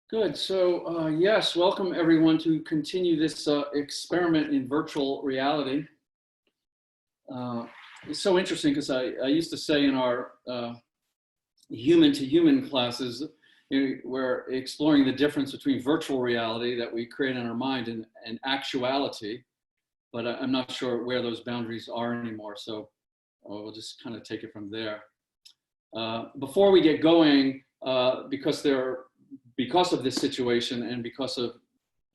Good. So, yes, welcome everyone to continue this experiment in virtual reality. It's so interesting because I used to say in our human-to-human classes, we're exploring the difference between virtual reality that we create in our mind and actuality, but I'm not sure where those boundaries are anymore. So we'll just kind of take it from there. Before we get going, because of this situation and because of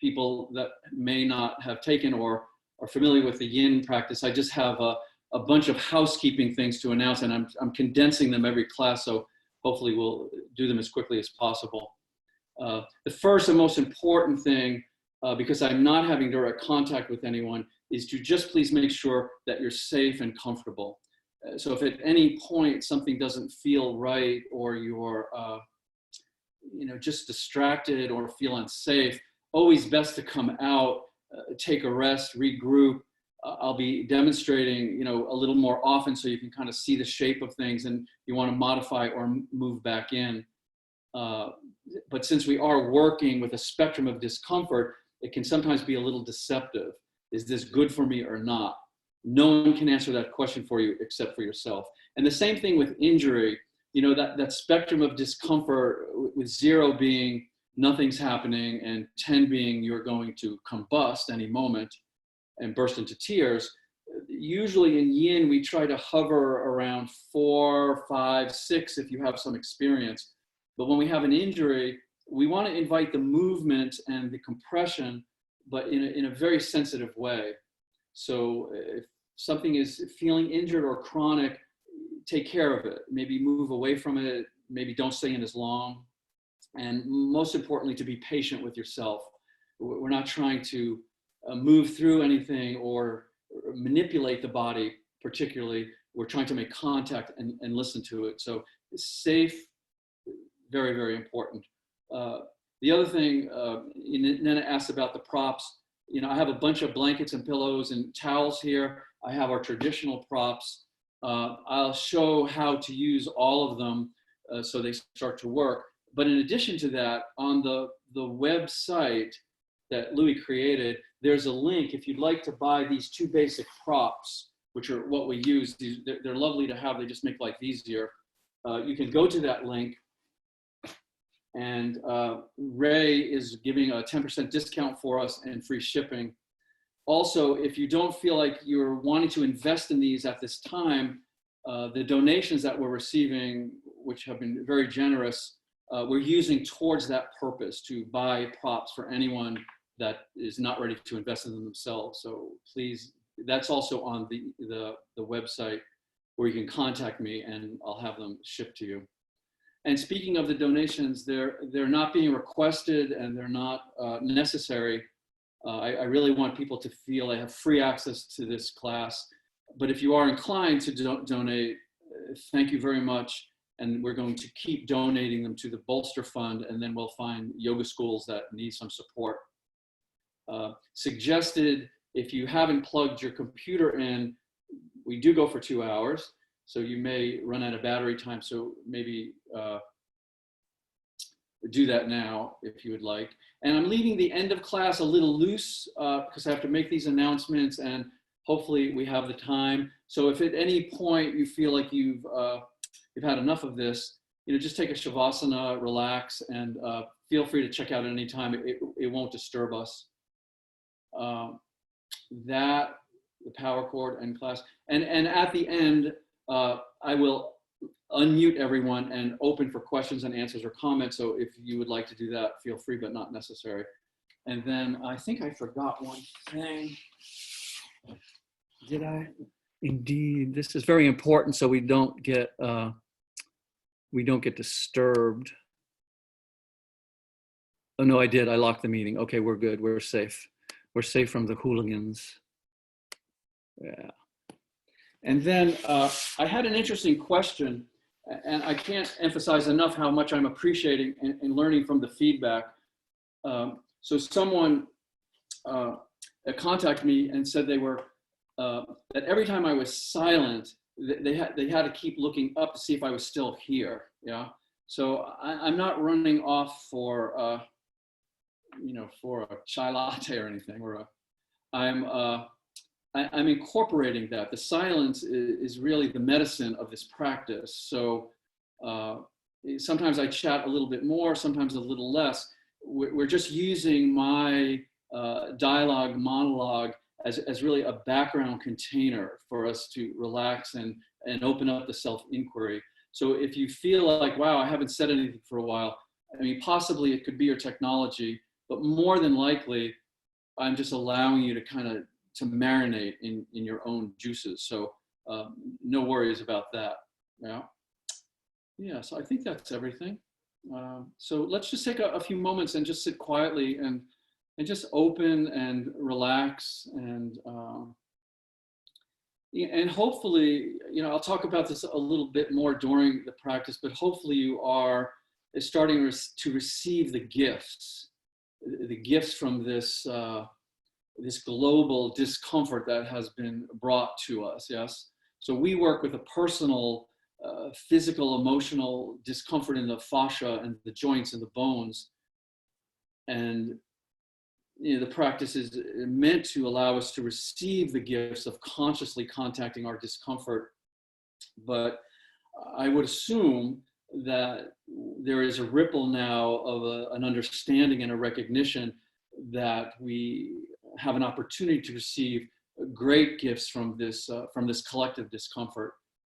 people that may not have taken or are familiar with the yin practice, I just have a bunch of housekeeping things to announce, and I'm condensing them every class, so hopefully we'll do them as quickly as possible. The first and most important thing, because I'm not having direct contact with anyone, is to just please make sure that you're safe and comfortable. So if at any point something doesn't feel right, or you're just distracted or feel unsafe, always best to come out, take a rest, regroup. I'll be demonstrating, a little more often so you can kind of see the shape of things and you want to modify or move back in. But since we are working with a spectrum of discomfort, it can sometimes be a little deceptive. Is this good for me or not? No one can answer that question for you except for yourself. And the same thing with injury. That spectrum of discomfort, with 0 being nothing's happening and 10 being you're going to combust any moment and burst into tears. Usually in yin, we try to hover around 4, 5, 6 if you have some experience. But when we have an injury, we want to invite the movement and the compression, but in a very sensitive way. So if something is feeling injured or chronic, take care of it. Maybe move away from it. Maybe don't stay in as long. And most importantly, to be patient with yourself. We're not trying to move through anything or manipulate the body particularly. We're trying to make contact and listen to it. So safe, very, very important. The other thing, Nena asked about the props. I have a bunch of blankets and pillows and towels here. I have our traditional props. I'll show how to use all of them so they start to work. But in addition to that, on the website that Louis created, there's a link if you'd like to buy these 2 basic props, which are what we use. They're lovely to have. They just make life easier. You can go to that link, and Ray is giving a 10% discount for us and free shipping. Also, if you don't feel like you're wanting to invest in these at this time, the donations that we're receiving, which have been very generous, we're using towards that purpose to buy props for anyone that is not ready to invest in them themselves. So please, that's also on the website where you can contact me and I'll have them shipped to you. And speaking of the donations, they're not being requested and they're not necessary. I really want people to feel they have free access to this class. But if you are inclined to donate, thank you very much. And we're going to keep donating them to the Bolster Fund, and then we'll find yoga schools that need some support. Suggested, if you haven't plugged your computer in, we do go for 2 hours. So you may run out of battery time. So maybe do that now if you would like. And I'm leaving the end of class a little loose because I have to make these announcements and hopefully we have the time. So if at any point you feel like you've had enough of this, just take a Shavasana, relax, and feel free to check out at any time. It won't disturb us. The power cord and class. And at the end, I will unmute everyone and open for questions and answers or comments. So if you would like to do that, feel free, but not necessary. And then I think I forgot one thing. Did I? Indeed, this is very important so we don't get disturbed. Oh no, I did. I locked the meeting. Okay, we're good. We're safe. We're safe from the hooligans. Yeah. And then I had an interesting question, and I can't emphasize enough how much I'm appreciating and learning from the feedback. So someone contacted me and said they were, that every time I was silent, they had to keep looking up to see if I was still here. Yeah. So I'm not running off for for a chai latte or anything, I'm incorporating that. The silence is really the medicine of this practice. So sometimes I chat a little bit more, sometimes a little less. We're just using my dialogue, monologue as really a background container for us to relax and open up the self-inquiry. So if you feel like, wow, I haven't said anything for a while, I mean, possibly it could be your technology, but more than likely, I'm just allowing you to kind of to marinate in your own juices. So no worries about that. Yeah, so I think that's everything. So let's just take a few moments and just sit quietly and just open and relax and hopefully, I'll talk about this a little bit more during the practice, but hopefully you are starting to receive the gifts from this this global discomfort that has been brought to us. Yes. So we work with a personal, physical, emotional discomfort in the fascia and the joints and the bones. And the practice is meant to allow us to receive the gifts of consciously contacting our discomfort. But I would assume that there is a ripple now of an understanding and a recognition that we have an opportunity to receive great gifts from this collective discomfort.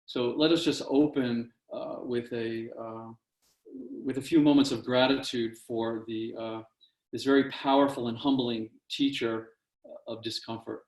So let us just open with a few moments of gratitude for this very powerful and humbling teacher of discomfort.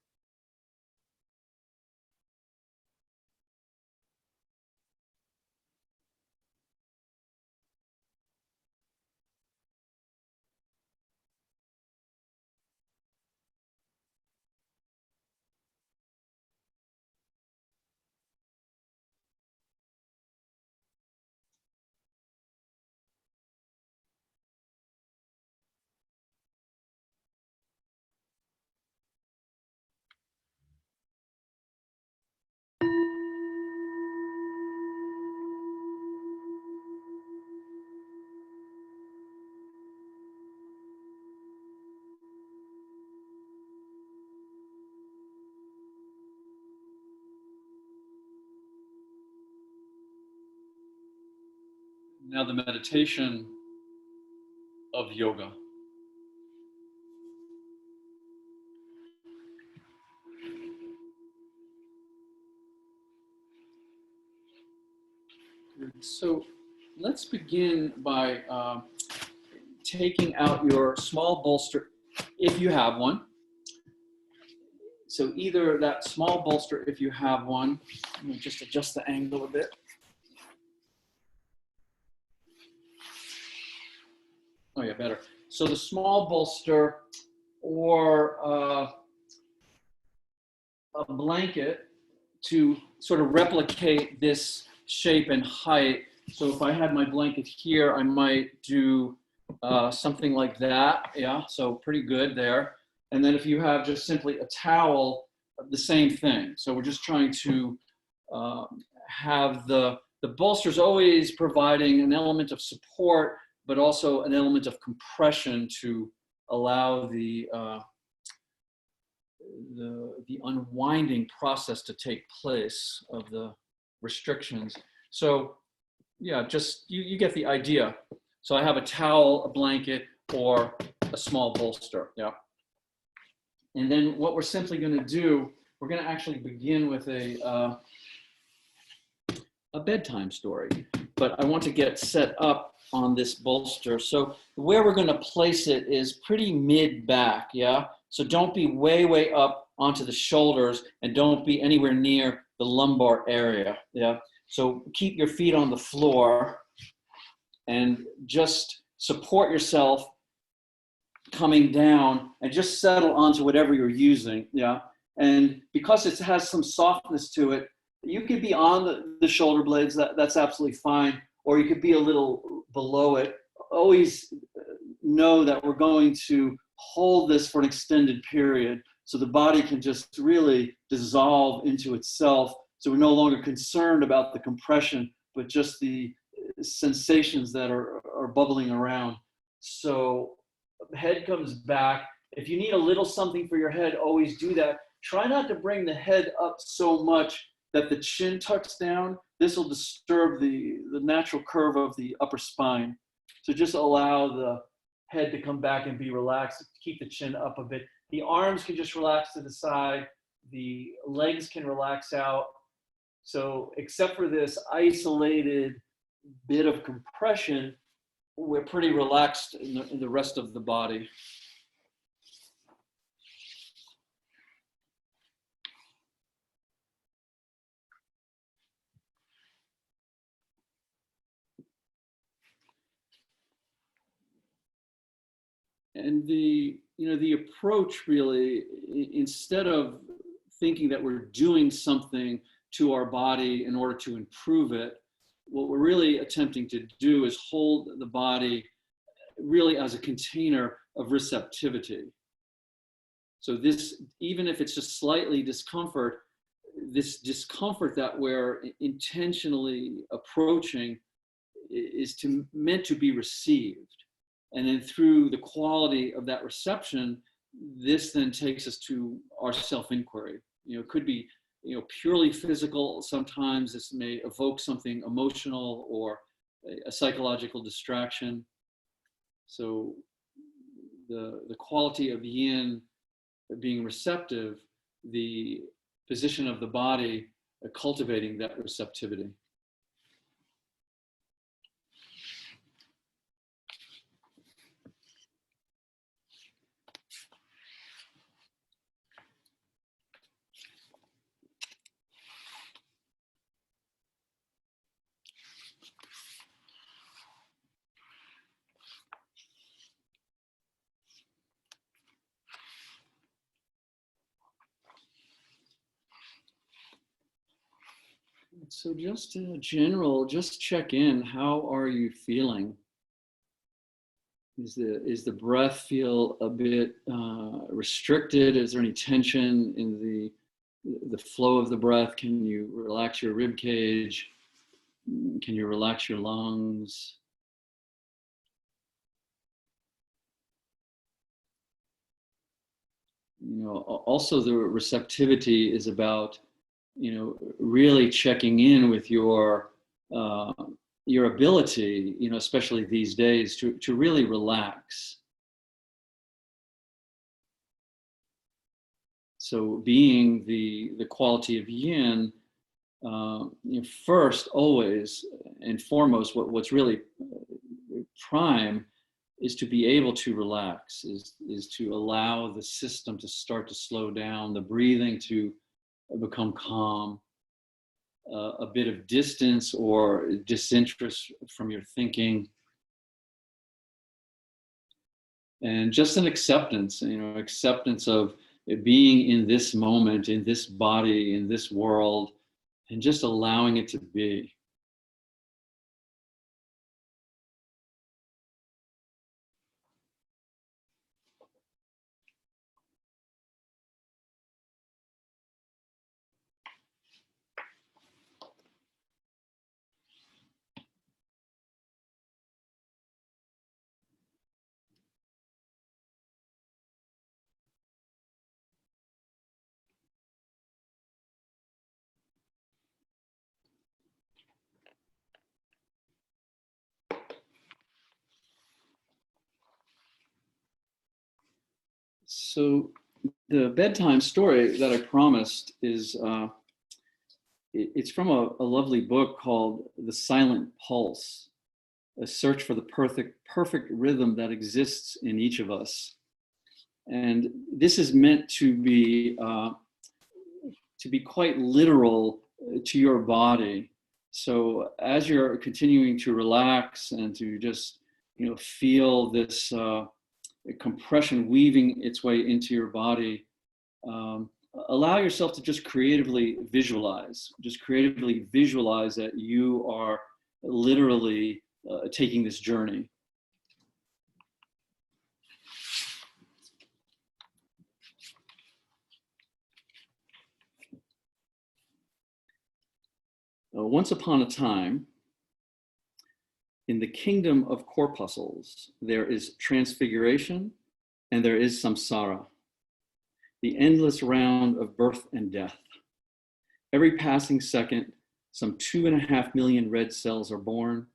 Now the meditation of yoga. So let's begin by taking out your small bolster, if you have one. So either that small bolster, if you have one, let me just adjust the angle a bit. Oh yeah, better. So the small bolster or a blanket to sort of replicate this shape and height. So if I had my blanket here, I might do something like that. Yeah, so pretty good there. And then if you have just simply a towel, the same thing. So we're just trying to have the bolsters always providing an element of support, but also an element of compression to allow the unwinding process to take place of the restrictions. So yeah, just you get the idea. So I have a towel, a blanket, or a small bolster. Yeah. And then what we're simply going to do, we're going to actually begin with a bedtime story. But I want to get set up on this bolster. So where we're going to place it is pretty mid-back, yeah? So don't be way up onto the shoulders and don't be anywhere near the lumbar area, yeah? So keep your feet on the floor and just support yourself coming down and just settle onto whatever you're using, yeah? And because it has some softness to it, you could be on the shoulder blades, that's absolutely fine, or you could be a little below it. Always know that we're going to hold this for an extended period so the body can just really dissolve into itself. So we're no longer concerned about the compression, but just the sensations that are bubbling around. So head comes back. If you need a little something for your head, always do that. Try not to bring the head up so much that the chin tucks down. This will disturb the natural curve of the upper spine. So just allow the head to come back and be relaxed. Keep the chin up a bit. The arms can just relax to the side. The legs can relax out. So except for this isolated bit of compression, we're pretty relaxed in the rest of the body. And the approach really, instead of thinking that we're doing something to our body in order to improve it, what we're really attempting to do is hold the body really as a container of receptivity. So this, even if it's just slightly discomfort, this discomfort that we're intentionally approaching is meant to be received. And then through the quality of that reception, this then takes us to our self-inquiry. It could be, purely physical. Sometimes this may evoke something emotional or a psychological distraction. So the quality of yin being receptive, the position of the body cultivating that receptivity. So just in general, just check in. How are you feeling? Is the breath feel a bit restricted? Is there any tension in the flow of the breath? Can you relax your rib cage? Can you relax your lungs? Also the receptivity is about really checking in with your ability, especially these days, to really relax. So being the quality of yin, first, always and foremost, what's really prime is to be able to relax, is to allow the system to start to slow down, the breathing to become calm, a bit of distance or disinterest from your thinking, and just an acceptance, acceptance of being in this moment, in this body, in this world, and just allowing it to be. So the bedtime story that I promised is, it's from a lovely book called The Silent Pulse, a search for the perfect rhythm that exists in each of us. And this is meant to be quite literal to your body. So as you're continuing to relax and to just, feel this compression weaving its way into your body, allow yourself to just creatively visualize that you are literally taking this journey. Once upon a time, in the kingdom of corpuscles, there is transfiguration and there is samsara, the endless round of birth and death. Every passing second, some 2.5 million red cells are born.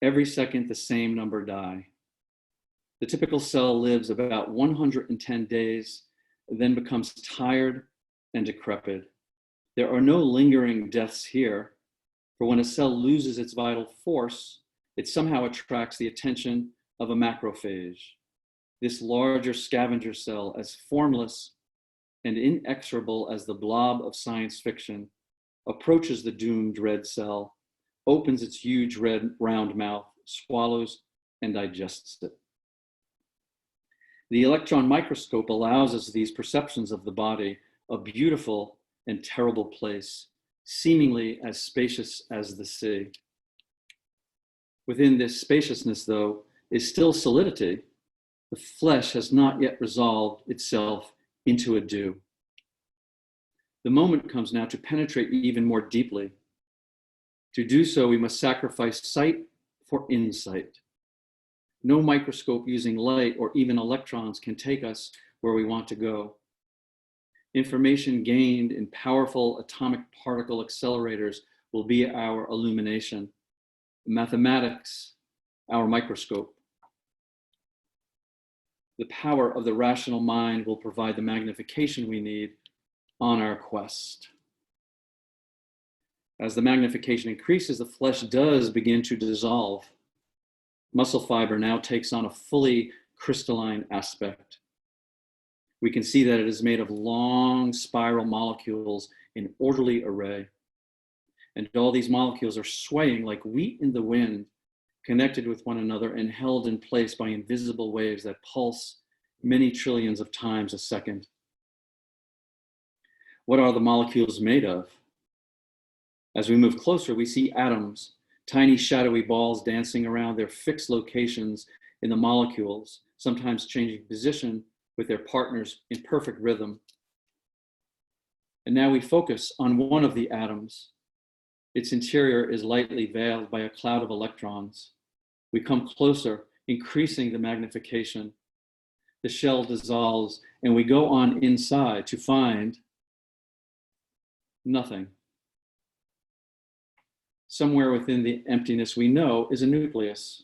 Every second, the same number die. The typical cell lives about 110 days, then becomes tired and decrepit. There are no lingering deaths here, for when a cell loses its vital force, it somehow attracts the attention of a macrophage, this larger scavenger cell, as formless and inexorable as the blob of science fiction, approaches the doomed red cell, opens its huge red round mouth, swallows, and digests it. The electron microscope allows us these perceptions of the body, a beautiful and terrible place, seemingly as spacious as the sea. Within this spaciousness, though, is still solidity. The flesh has not yet resolved itself into a dew. The moment comes now to penetrate even more deeply. To do so, we must sacrifice sight for insight. No microscope using light or even electrons can take us where we want to go. Information gained in powerful atomic particle accelerators will be our illumination. Mathematics, our microscope. The power of the rational mind will provide the magnification we need on our quest. As the magnification increases, the flesh does begin to dissolve. Muscle fiber now takes on a fully crystalline aspect. We can see that it is made of long spiral molecules in orderly array. And all these molecules are swaying like wheat in the wind, connected with one another and held in place by invisible waves that pulse many trillions of times a second. What are the molecules made of? As we move closer, we see atoms, tiny shadowy balls dancing around their fixed locations in the molecules, sometimes changing position with their partners in perfect rhythm. And now we focus on one of the atoms. Its interior is lightly veiled by a cloud of electrons. We come closer, increasing the magnification. The shell dissolves, and we go on inside to find nothing. Somewhere within the emptiness we know is a nucleus.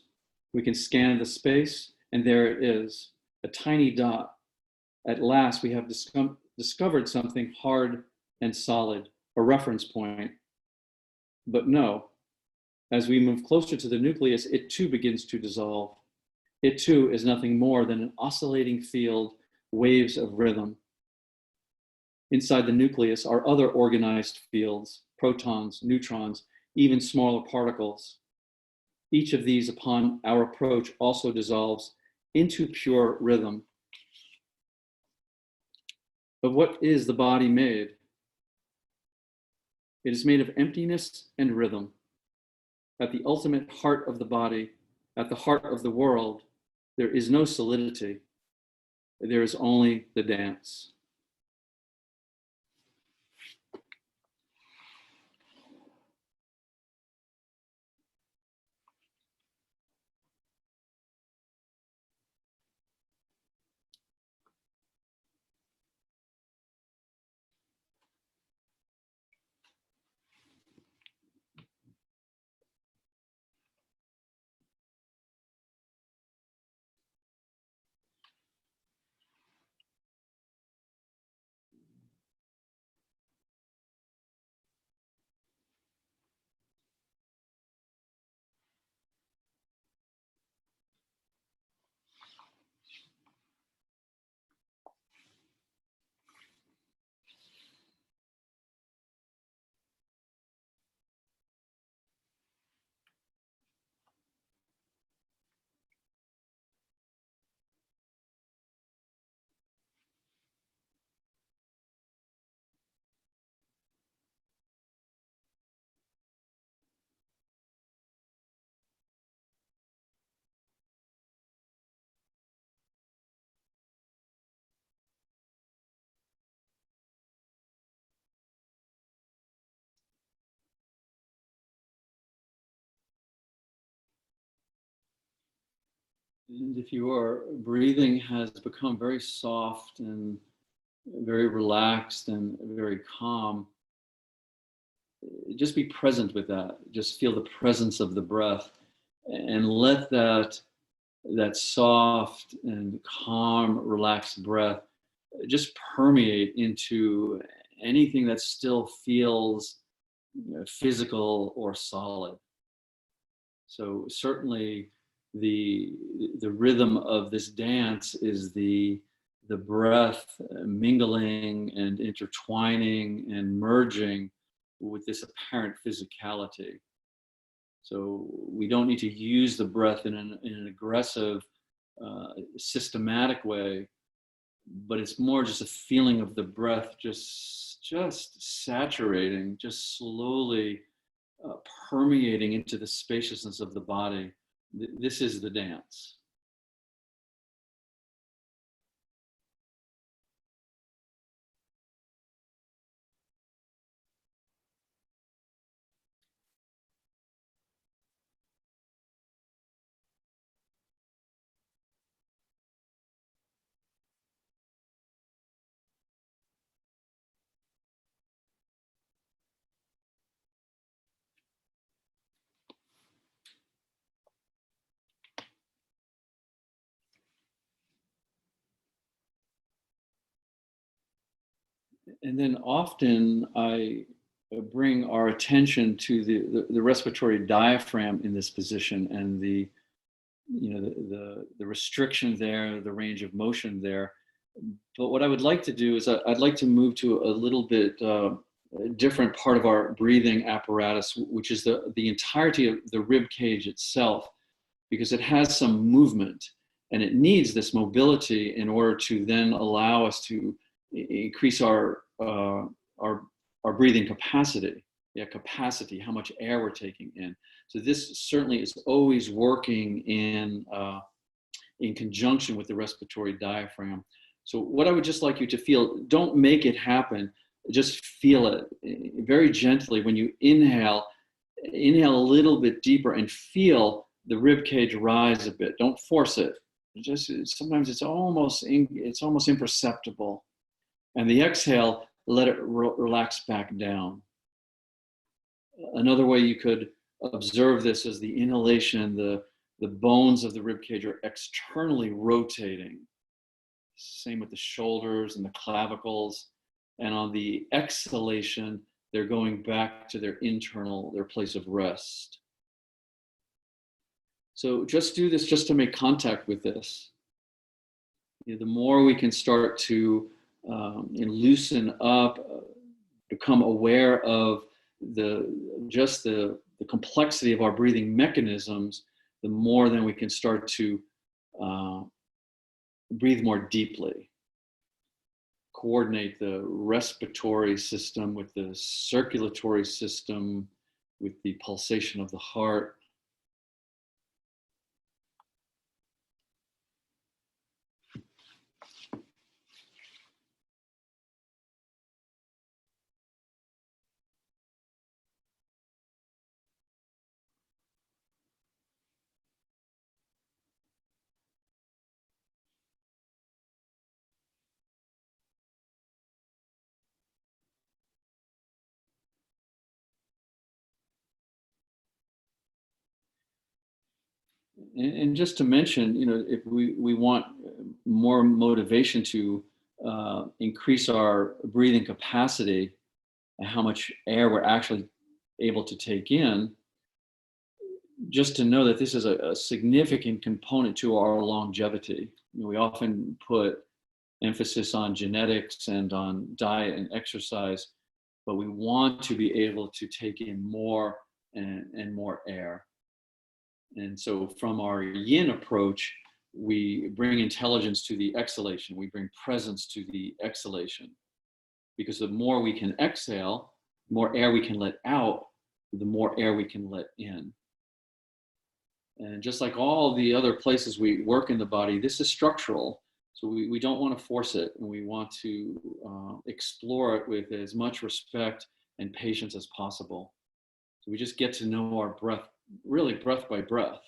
We can scan the space, and there it is, a tiny dot. At last, we have discovered something hard and solid, a reference point. But no, as we move closer to the nucleus, it too begins to dissolve. It too is nothing more than an oscillating field, waves of rhythm. Inside the nucleus are other organized fields, protons, neutrons, even smaller particles. Each of these, upon our approach, also dissolves into pure rhythm. But what is the body made? It is made of emptiness and rhythm. At the ultimate heart of the body, at the heart of the world, there is no solidity. There is only the dance. And if your breathing has become very soft and very relaxed and very calm, just be present with that. Just feel the presence of the breath and let that soft and calm, relaxed breath just permeate into anything that still feels, physical or solid. So certainly the rhythm of this dance is the breath mingling and intertwining and merging with this apparent physicality. So we don't need to use the breath in an aggressive, systematic way, but it's more just a feeling of the breath just saturating, just slowly permeating into the spaciousness of the body. This is the dance. And then often I bring our attention to the respiratory diaphragm in this position and the restriction there, the range of motion there. But what I would like to do is I'd like to move to a little bit different part of our breathing apparatus, which is the entirety of the rib cage itself, because it has some movement and it needs this mobility in order to then allow us to increase our breathing capacity. Yeah, capacity, how much air we're taking in. So this certainly is always working in conjunction with the respiratory diaphragm. So what I would just like you to feel, don't make it happen, just feel it very gently. When you inhale a little bit deeper and feel the rib cage rise a bit. Don't force it. Just sometimes it's almost imperceptible. And the exhale, let it relax back down. Another way you could observe this is the inhalation, the bones of the rib cage are externally rotating. Same with the shoulders and the clavicles. And on the exhalation, they're going back to their place of rest. So just do this just to make contact with this. The more we can start to loosen up, become aware of the complexity of our breathing mechanisms, the more then we can start to breathe more deeply. Coordinate the respiratory system with the circulatory system, with the pulsation of the heart. And just to mention, if we want more motivation to increase our breathing capacity and how much air we're actually able to take in, just to know that this is a significant component to our longevity. We often put emphasis on genetics and on diet and exercise, but we want to be able to take in more and more air. And so from our yin approach, we bring intelligence to the exhalation. We bring presence to the exhalation. Because the more we can exhale, the more air we can let out, the more air we can let in. And just like all the other places we work in the body, this is structural. So we don't want to force it. And we want to explore it with as much respect and patience as possible. So we just get to know our breath, really breath by breath.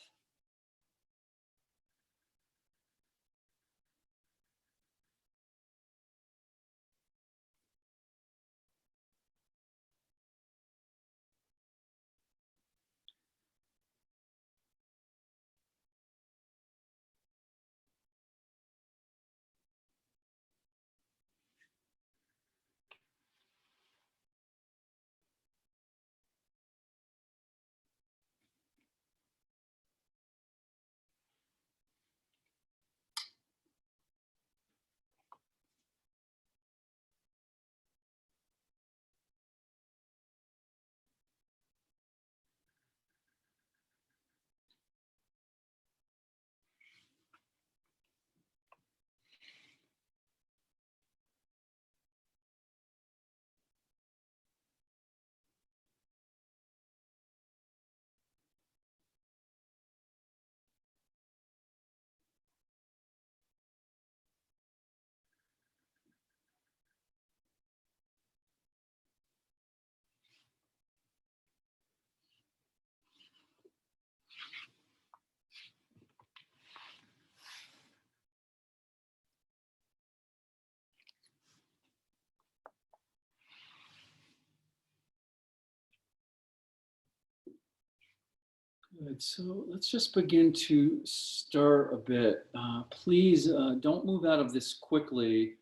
Good. So let's just begin to stir a bit. Please don't move out of this quickly.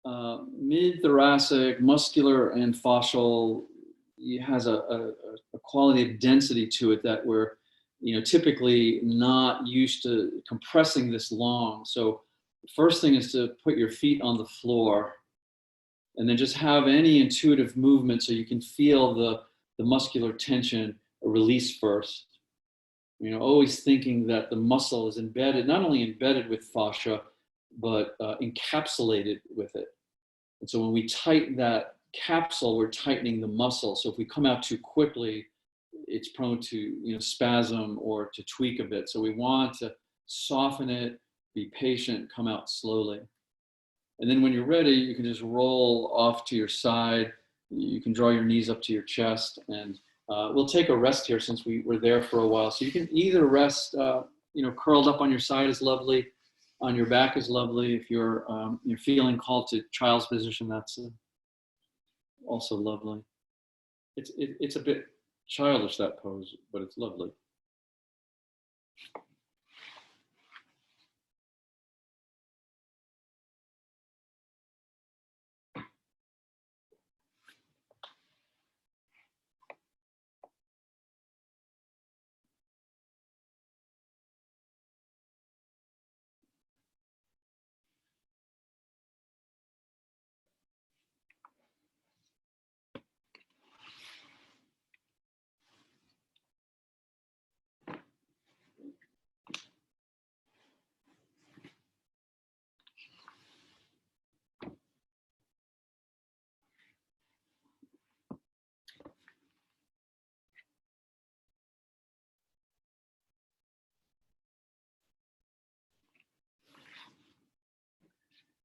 Mid-thoracic, muscular, and fascial has a quality of density to it that we're, typically not used to compressing this long. So the first thing is to put your feet on the floor, and then just have any intuitive movement so you can feel the muscular tension release first. Always thinking that the muscle is embedded, not only embedded with fascia, but encapsulated with it. And so when we tighten that capsule, we're tightening the muscle. So if we come out too quickly, it's prone to spasm or to tweak a bit. So we want to soften it, be patient, come out slowly. And then when you're ready, you can just roll off to your side. You can draw your knees up to your chest, and we'll take a rest here since we were there for a while. So you can either rest, curled up on your side is lovely, on your back is lovely. If you're feeling called to child's position, that's also lovely. It's a bit childish, that pose, but it's lovely.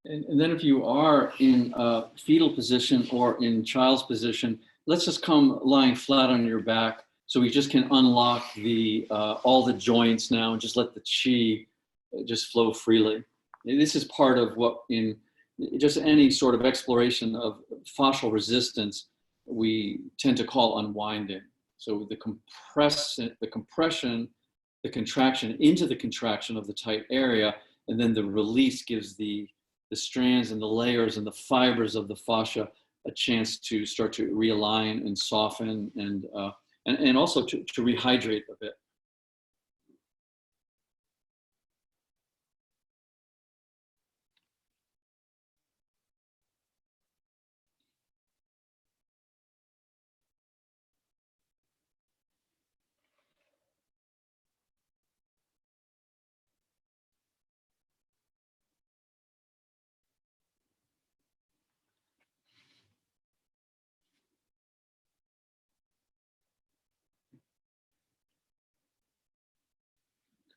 And then if you are in a fetal position or in child's position, let's just come lying flat on your back so we just can unlock all the joints now and just let the chi just flow freely. And this is part of what in just any sort of exploration of fascial resistance we tend to call unwinding. So the compression, the contraction into the contraction of the tight area, and then the release gives the strands and the layers and the fibers of the fascia a chance to start to realign and soften and also to rehydrate a bit.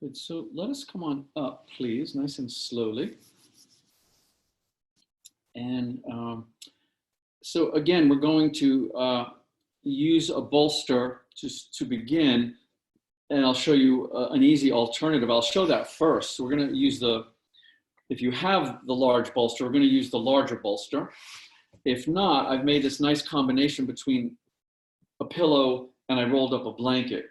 Good. So let us come on up, please, nice and slowly. And so again, we're going to use a bolster to begin, and I'll show you an easy alternative. I'll show that first. So we're going to use if you have the large bolster, we're going to use the larger bolster. If not, I've made this nice combination between a pillow and I rolled up a blanket.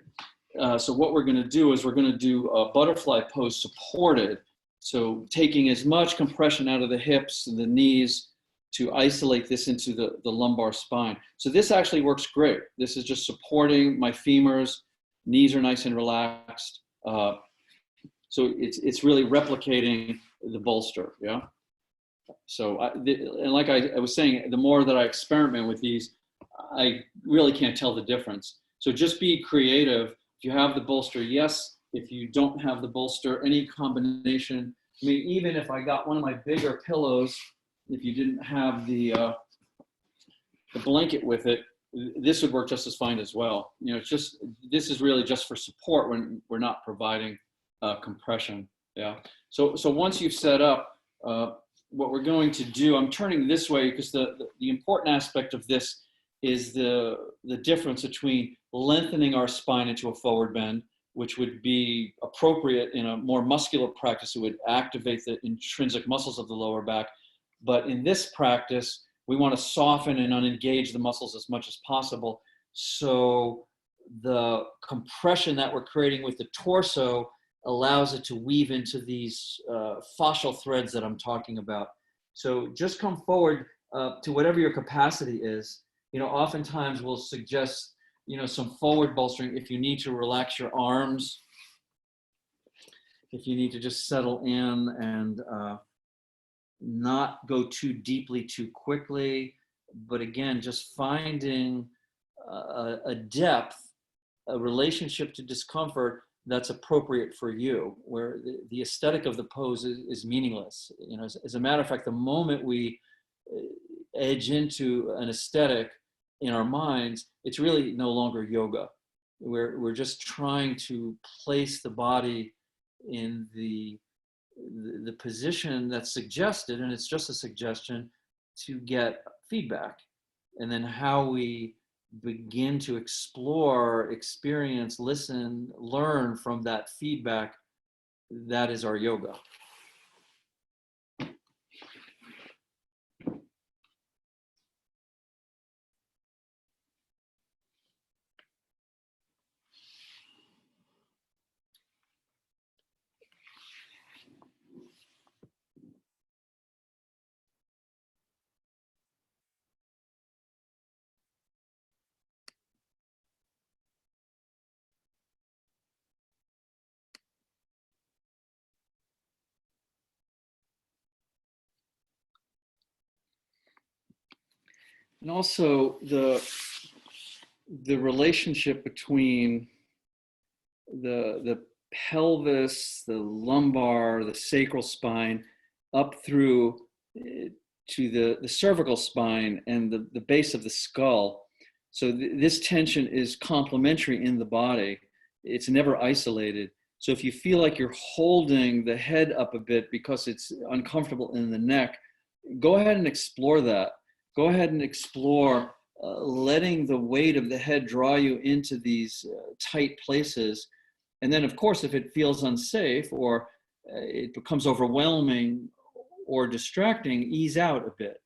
So what we're going to do is we're going to do a butterfly pose supported. So taking as much compression out of the hips and the knees to isolate this into the lumbar spine. So this actually works great. This is just supporting my femurs, knees are nice and relaxed. So it's really replicating the bolster, yeah? So and like I was saying, the more that I experiment with these, I really can't tell the difference. So just be creative. If you have the bolster, yes. If you don't have the bolster, any combination. I mean, even if I got one of my bigger pillows, if you didn't have the blanket with it, this would work just as fine as well. This is really just for support when we're not providing compression. Yeah. So once you've set up, what we're going to do, I'm turning this way because the important aspect of this is the difference between lengthening our spine into a forward bend, which would be appropriate in a more muscular practice. It would activate the intrinsic muscles of the lower back. But in this practice, we want to soften and unengage the muscles as much as possible. So the compression that we're creating with the torso allows it to weave into these fascial threads that I'm talking about. So just come forward to whatever your capacity is. Oftentimes we'll suggest, some forward bolstering if you need to relax your arms, if you need to just settle in and not go too deeply too quickly. But again, just finding a depth, a relationship to discomfort that's appropriate for you, where the aesthetic of the pose is meaningless. As a matter of fact, the moment we edge into an aesthetic in our minds, it's really no longer yoga. We're just trying to place the body in the position that's suggested, and it's just a suggestion, to get feedback. And then how we begin to explore, experience, listen, learn from that feedback, that is our yoga. And also the relationship between the pelvis, the lumbar, the sacral spine, up through to the cervical spine and the base of the skull. So this tension is complementary in the body. It's never isolated. So if you feel like you're holding the head up a bit because it's uncomfortable in the neck, go ahead and explore that. Go ahead and explore letting the weight of the head draw you into these tight places. And then, of course, if it feels unsafe or it becomes overwhelming or distracting, ease out a bit.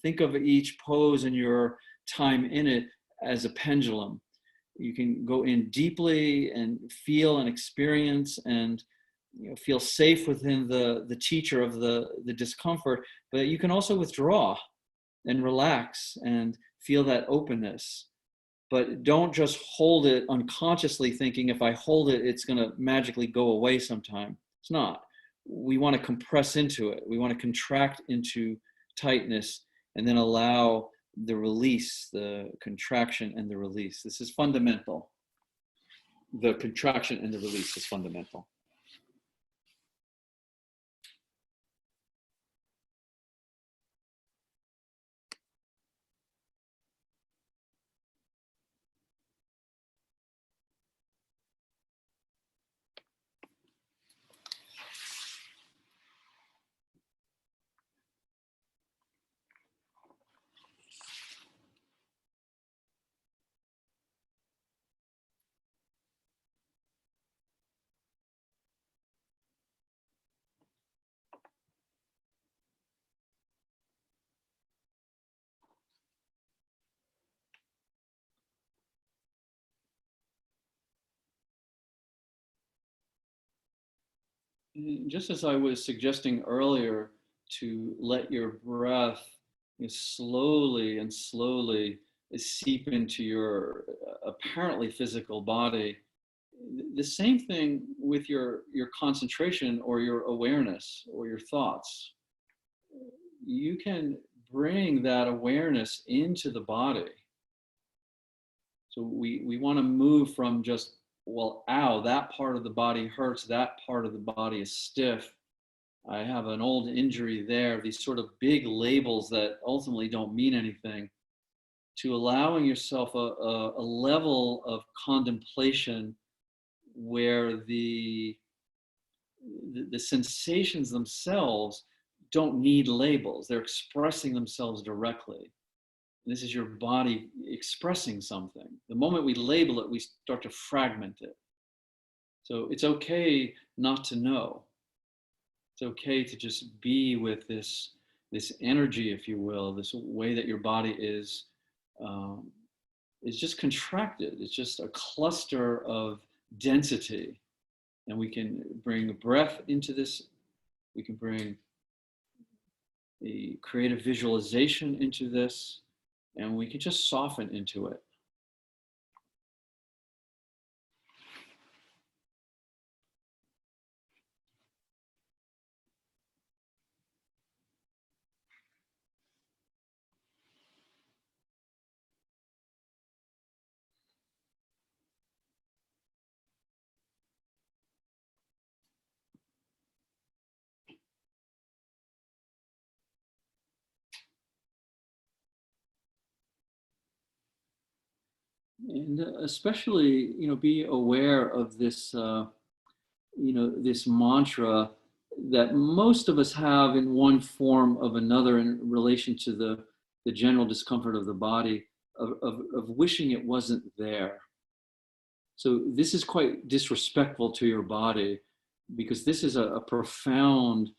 Think of each pose and your time in it as a pendulum. You can go in deeply and feel and experience and feel safe within the teacher of the discomfort, but you can also withdraw and relax and feel that openness. But don't just hold it unconsciously thinking if I hold it, it's going to magically go away sometime. It's not. We want to compress into it. We want to contract into tightness and then allow the release, the contraction and the release. This is fundamental. The contraction and the release is fundamental. Just as I was suggesting earlier, to let your breath slowly and slowly seep into your apparently physical body, the same thing with your concentration or your awareness or your thoughts. You can bring that awareness into the body. So we want to move from just, well, ow, that part of the body hurts, that part of the body is stiff, I have an old injury there, these sort of big labels that ultimately don't mean anything, to allowing yourself a level of contemplation where the sensations themselves don't need labels. They're expressing themselves directly. This is your body expressing something. The moment we label it, we start to fragment it. So it's okay not to know. It's okay to just be with this energy, if you will, this way that your body is is just contracted. It's just a cluster of density. And we can bring breath into this. We can bring the creative visualization into this, and we can just soften into it. And especially, be aware of this, this mantra that most of us have in one form of another in relation to the general discomfort of the body, of wishing it wasn't there. So this is quite disrespectful to your body, because this is a profound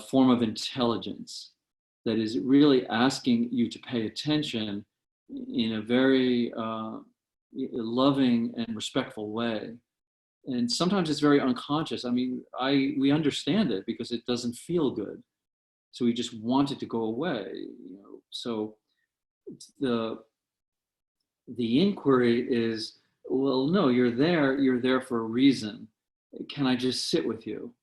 form of intelligence that is really asking you to pay attention in a very loving and respectful way. And sometimes it's very unconscious. I mean, we understand it because it doesn't feel good, so we just want it to go away. So the inquiry is, well, no, you're there for a reason. Can I just sit with you?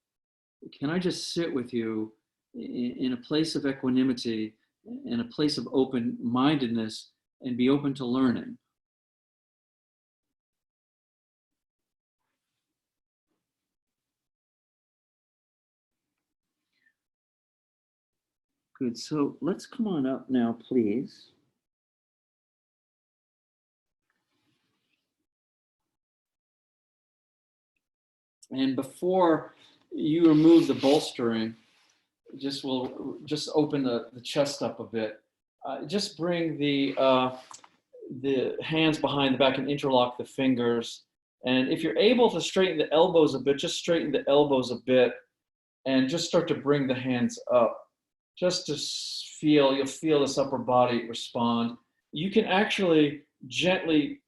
Can I just sit with you in a place of equanimity, in a place of open-mindedness, and be open to learning? Good. So let's come on up now, please. And before you remove the bolstering, we'll just open the chest up a bit. Just bring the hands behind the back and interlock the fingers. And if you're able to straighten the elbows a bit, just straighten the elbows a bit, and just start to bring the hands up. Just to you'll feel this upper body respond. You can actually gently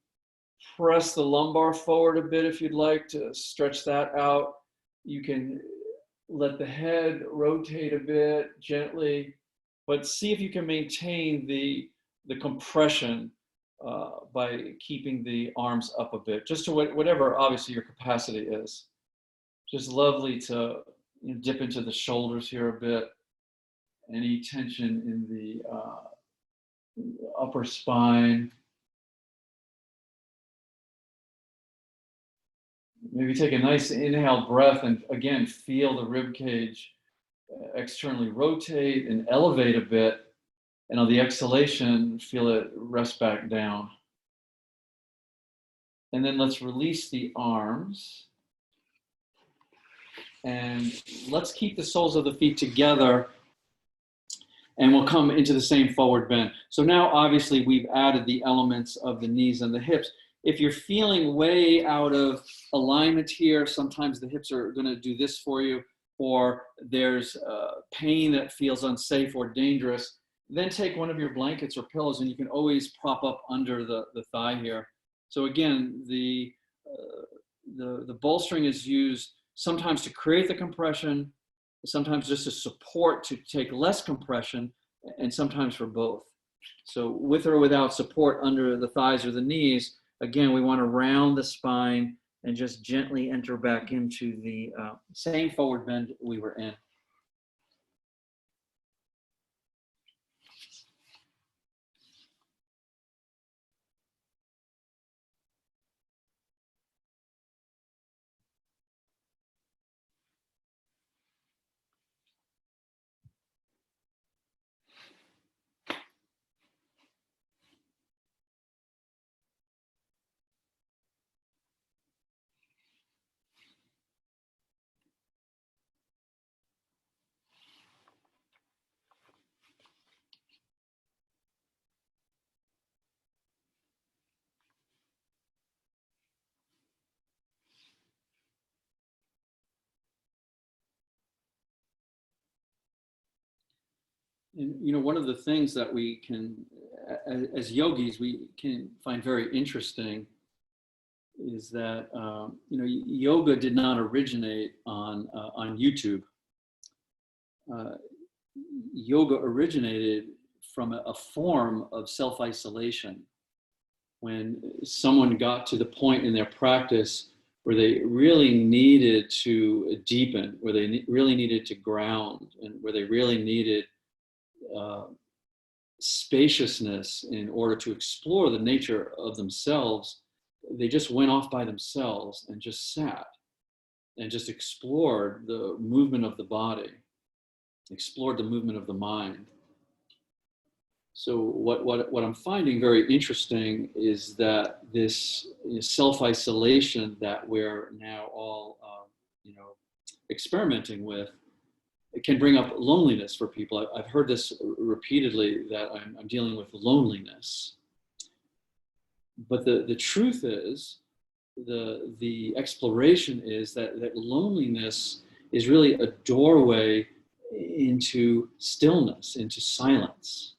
press the lumbar forward a bit if you'd like to stretch that out. You can let the head rotate a bit gently, but see if you can maintain the compression by keeping the arms up a bit, just to whatever obviously your capacity is. Just lovely to dip into the shoulders here a bit. Any tension in the upper spine. Maybe take a nice inhale breath and again, feel the rib cage externally rotate and elevate a bit. And on the exhalation, feel it rest back down. And then let's release the arms. And let's keep the soles of the feet together. And we'll come into the same forward bend. So now obviously we've added the elements of the knees and the hips. If you're feeling way out of alignment here, sometimes the hips are going to do this for you, or there's pain that feels unsafe or dangerous, then take one of your blankets or pillows and you can always prop up under the thigh here. So again, the bolstering is used sometimes to create the compression, sometimes just to support to take less compression, and sometimes for both. So with or without support under the thighs or the knees, again, we want to round the spine and just gently enter back into the same forward bend we were in. And one of the things that we can as yogis, we can find very interesting is that, yoga did not originate on YouTube. Yoga originated from a form of self-isolation. When someone got to the point in their practice where they really needed to deepen, where they really needed to ground, and where they really needed spaciousness in order to explore the nature of themselves, they just went off by themselves and just sat and just explored the movement of the body, explored the movement of the mind. So what I'm finding very interesting is that this self-isolation that we're now all experimenting with, it can bring up loneliness for people. I've heard this repeatedly, that I'm dealing with loneliness. But the truth is, the exploration is that loneliness is really a doorway into stillness, into silence.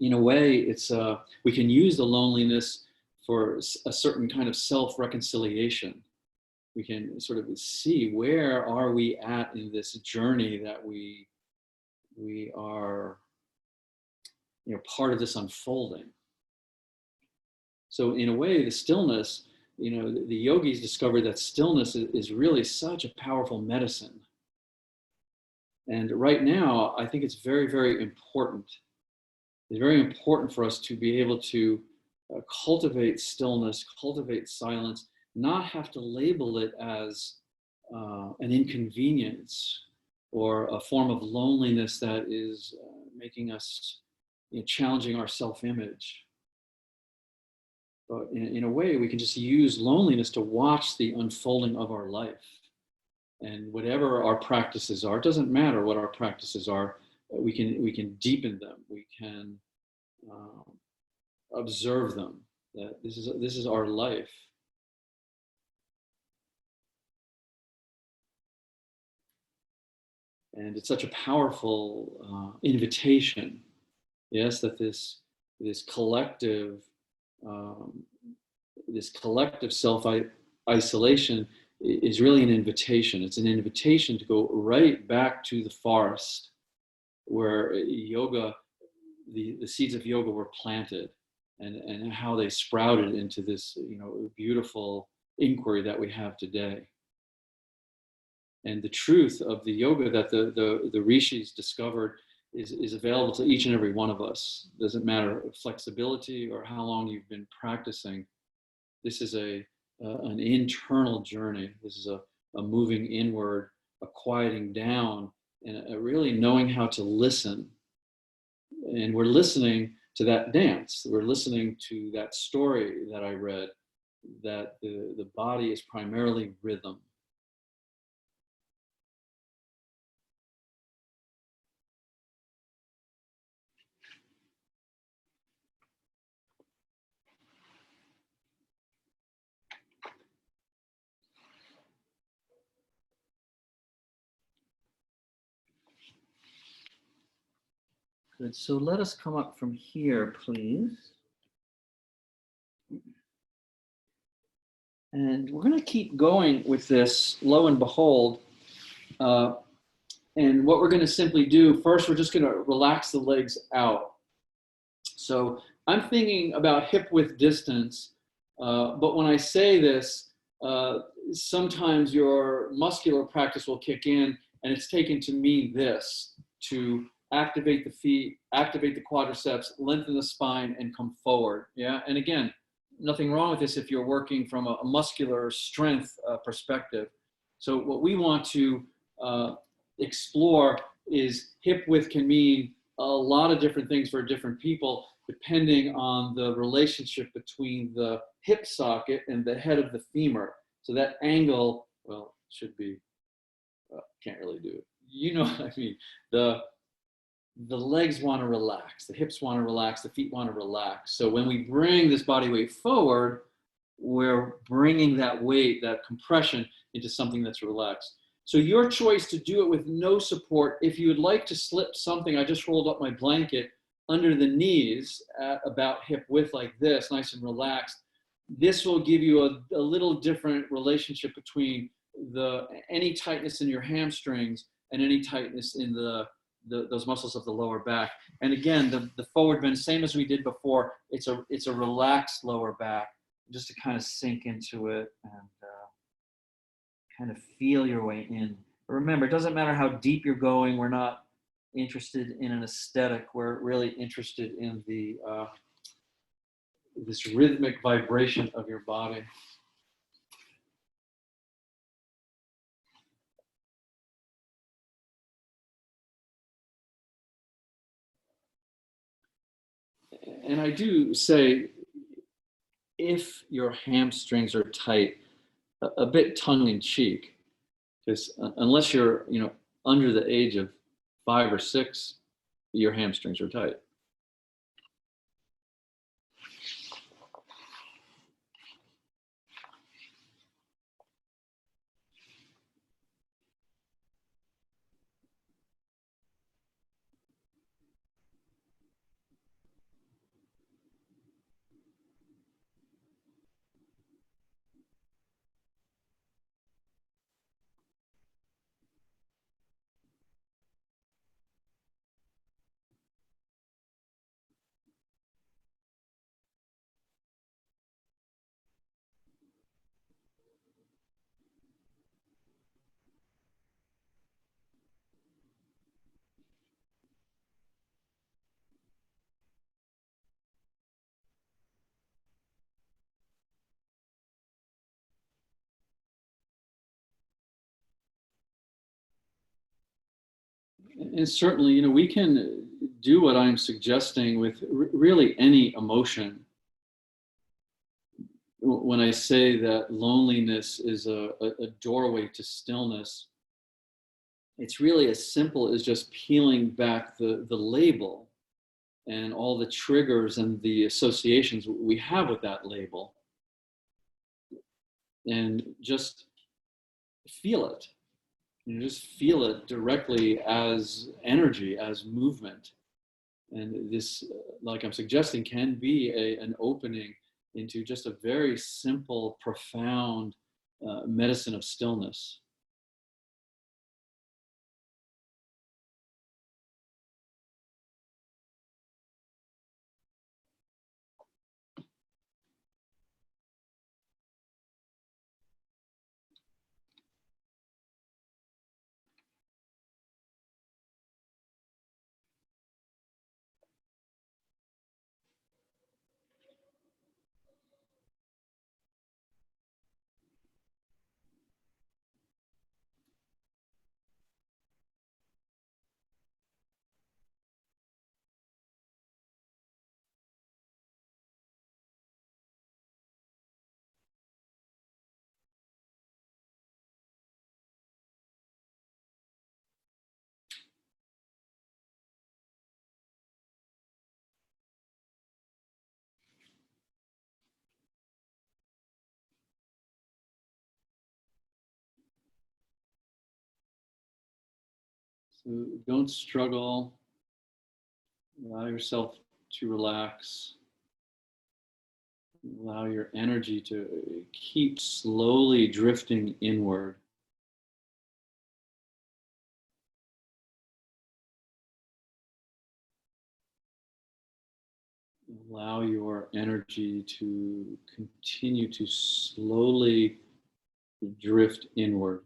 In a way, it's we can use the loneliness for a certain kind of self-reconciliation. We can sort of see, where are we at in this journey that we are, part of this unfolding. So in a way, the stillness, the yogis discovered that stillness is really such a powerful medicine. And right now, I think it's very, very important. It's very important for us to be able to cultivate stillness, cultivate silence, not have to label it as an inconvenience or a form of loneliness that is making us, challenging our self-image. But in a way, we can just use loneliness to watch the unfolding of our life. And whatever our practices are, it doesn't matter what our practices are, we can deepen them. We can observe them. That this is our life. And it's such a powerful invitation, yes, that this collective self-isolation is really an invitation. It's an invitation to go right back to the forest where yoga, the seeds of yoga were planted, and how they sprouted into this, beautiful inquiry that we have today. And the truth of the yoga that the rishis discovered is available to each and every one of us. Doesn't matter flexibility or how long you've been practicing. This is an internal journey. This is a moving inward, a quieting down, and a really knowing how to listen. And we're listening to that dance. We're listening to that story that I read, that the body is primarily rhythm. Good, so let us come up from here, please. And we're going to keep going with this, lo and behold. And what we're going to simply do, first, we're just going to relax the legs out. So I'm thinking about hip width distance, but when I say this, sometimes your muscular practice will kick in, and it's taken to mean this, to activate the feet, activate the quadriceps, lengthen the spine, and come forward. Yeah, and again, nothing wrong with this if you're working from a muscular strength perspective. So what we want to explore is hip width can mean a lot of different things for different people, depending on the relationship between the hip socket and the head of the femur. So that angle, well, should be, can't really do it. You know what I mean? The legs want to relax, the hips want to relax, the feet want to relax. So when we bring this body weight forward, we're bringing that weight, that compression, into something that's relaxed. So your choice to do it with no support. If you would like to slip something, I just rolled up my blanket. under the knees at about hip width like this, nice and relaxed. This will give you a little different relationship between any tightness in your hamstrings and any tightness in those muscles of the lower back. And again, the forward bend, same as we did before, it's a relaxed lower back, just to kind of sink into it and kind of feel your way in. But remember, it doesn't matter how deep you're going. We're not interested in an aesthetic. We're really interested in this rhythmic vibration of your body. And I do say, if your hamstrings are tight, a bit tongue-in-cheek, because unless you're under the age of 5 or 6, your hamstrings are tight. And certainly, we can do what I'm suggesting with really any emotion. When I say that loneliness is a doorway to stillness, it's really as simple as just peeling back the label and all the triggers and the associations we have with that label, and just feel it. Just feel it directly as energy, as movement. And this, like I'm suggesting, can be an opening into just a very simple, profound medicine of stillness. So don't struggle. Allow yourself to relax. Allow your energy to keep slowly drifting inward. Allow your energy to continue to slowly drift inward.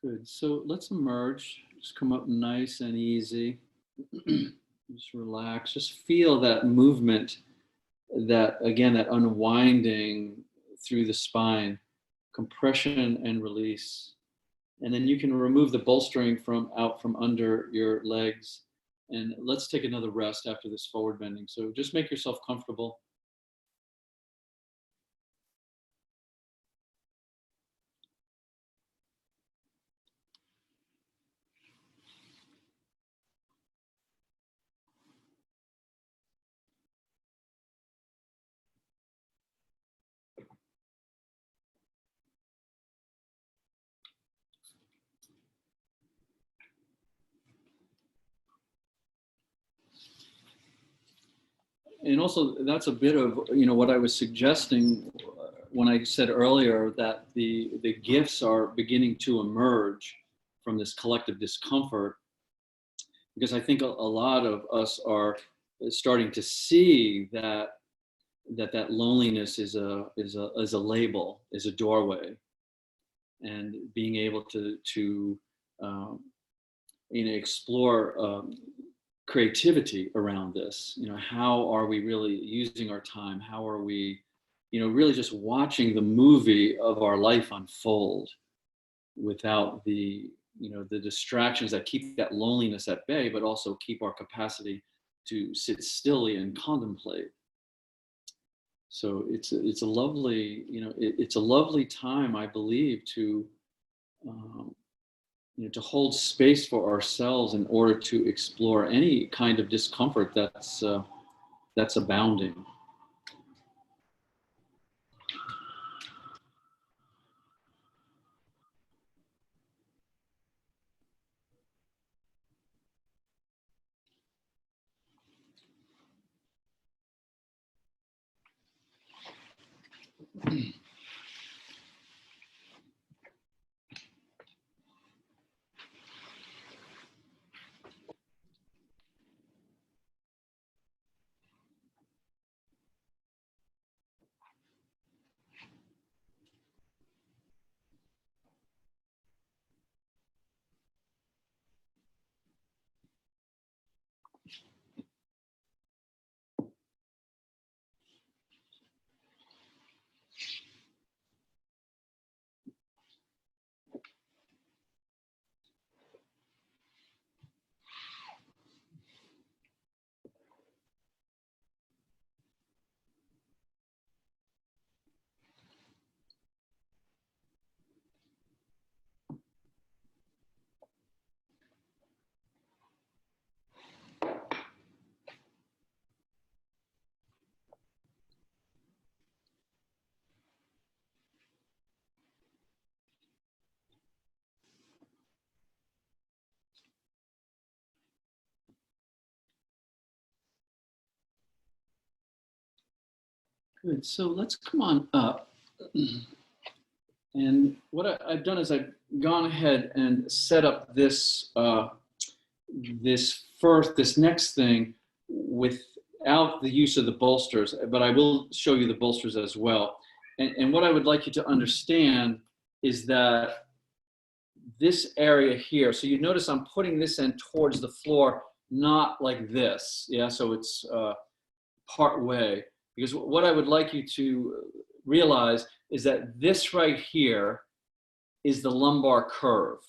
Good. So let's emerge. Just come up nice and easy. Just relax. Just feel that movement, that unwinding through the spine, compression and release. And then you can remove the bolstering from under your legs. And let's take another rest after this forward bending. So just make yourself comfortable. and also that's a bit of, what I was suggesting when I said earlier that the gifts are beginning to emerge from this collective discomfort, because I think a lot of us are starting to see that loneliness is a label, is a doorway, and being able to explore creativity around this. How are we really using our time? How are we, really just watching the movie of our life unfold without the distractions that keep that loneliness at bay, but also keep our capacity to sit stilly and contemplate. So it's a lovely, it's a lovely time, I believe, to to hold space for ourselves in order to explore any kind of discomfort that's abounding. Good. So let's come on up. And what I've done is I've gone ahead and set up this this next thing without the use of the bolsters, but I will show you the bolsters as well. And what I would like you to understand is that this area here, so you notice I'm putting this end towards the floor, not like this, yeah? So it's part way, because what I would like you to realize is that this right here is the lumbar curve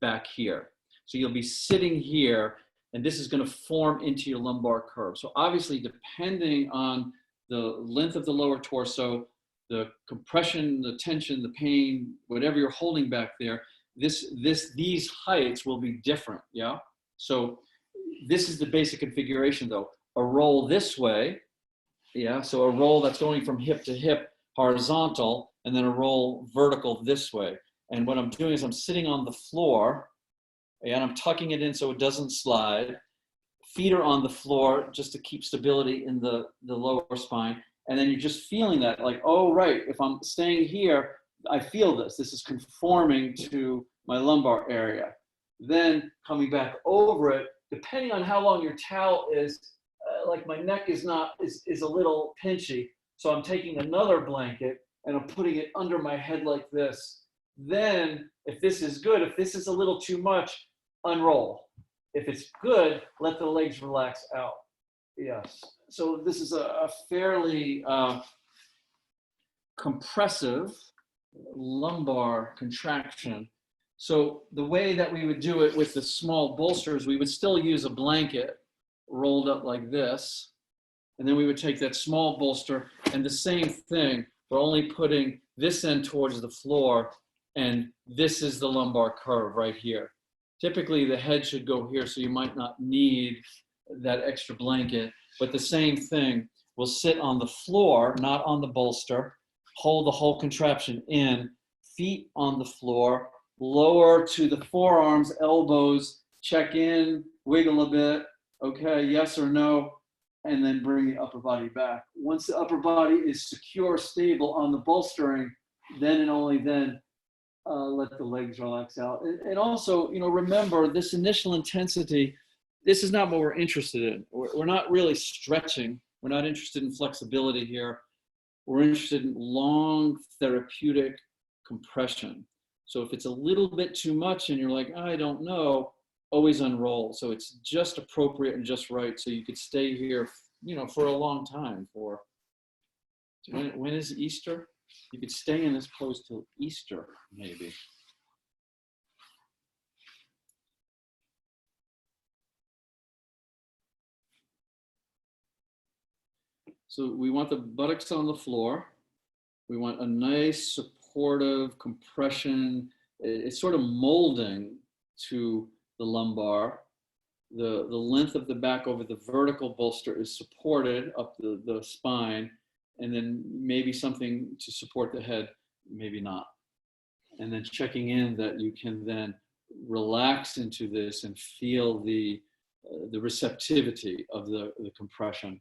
back here. So you'll be sitting here, and this is going to form into your lumbar curve. So obviously, depending on the length of the lower torso, the compression, the tension, the pain, whatever you're holding back there, these heights will be different, yeah? So this is the basic configuration though. A roll this way, yeah? So a roll that's going from hip to hip, horizontal, and then a roll vertical this way. And what I'm doing is I'm sitting on the floor, and I'm tucking it in so it doesn't slide. Feet are on the floor just to keep stability in the lower spine. And then you're just feeling that, like, oh, right, if I'm staying here, I feel this. This is conforming to my lumbar area. Then coming back over it, depending on how long your towel is, like my neck is a little pinchy. So I'm taking another blanket and I'm putting it under my head like this. Then, if this is good, if this is a little too much, unroll. If it's good, let the legs relax out. Yes. So this is a fairly compressive lumbar contraction. So the way that we would do it with the small bolsters, we would still use a blanket rolled up like this. And then we would take that small bolster and the same thing, we're only putting this end towards the floor, and this is the lumbar curve right here. Typically the head should go here, so you might not need that extra blanket, but the same thing, we'll sit on the floor, not on the bolster, hold the whole contraption in, feet on the floor, lower to the forearms, elbows, check in, wiggle a bit, okay, yes or no, and then bring the upper body back. Once the upper body is secure, stable on the bolstering, then and only then let the legs relax out. And also, remember this initial intensity, this is not what we're interested in. We're not really stretching. We're not interested in flexibility here. We're interested in long therapeutic compression. So if it's a little bit too much and you're like, I don't know, always unroll. So it's just appropriate and just right. So you could stay here, for a long time. When is Easter? You could stay in this pose till Easter, maybe. So we want the buttocks on the floor. We want a nice supportive compression. It's sort of molding to the lumbar. The length of the back over the vertical bolster is supported up the spine, and then maybe something to support the head, maybe not. And then checking in that you can then relax into this and feel the receptivity of the compression.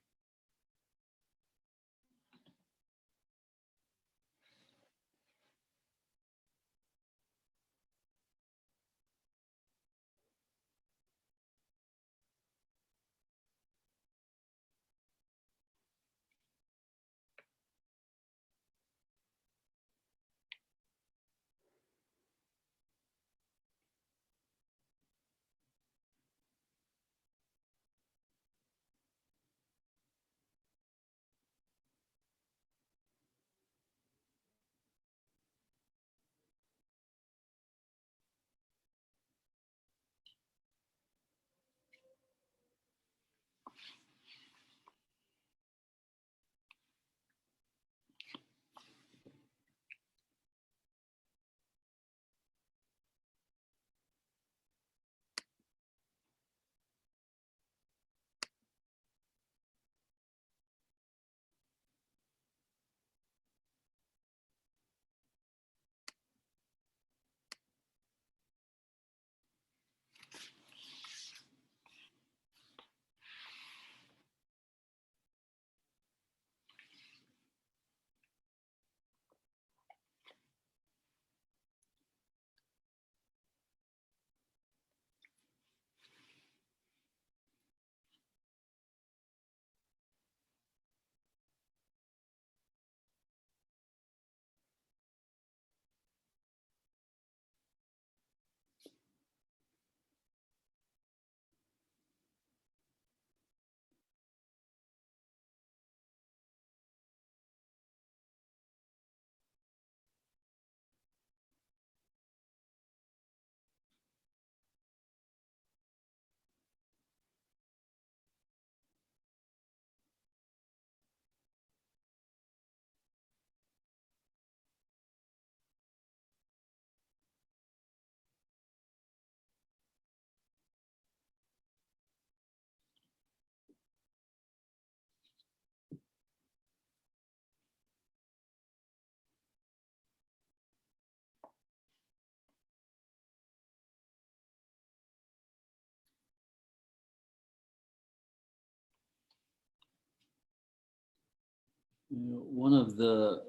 One of the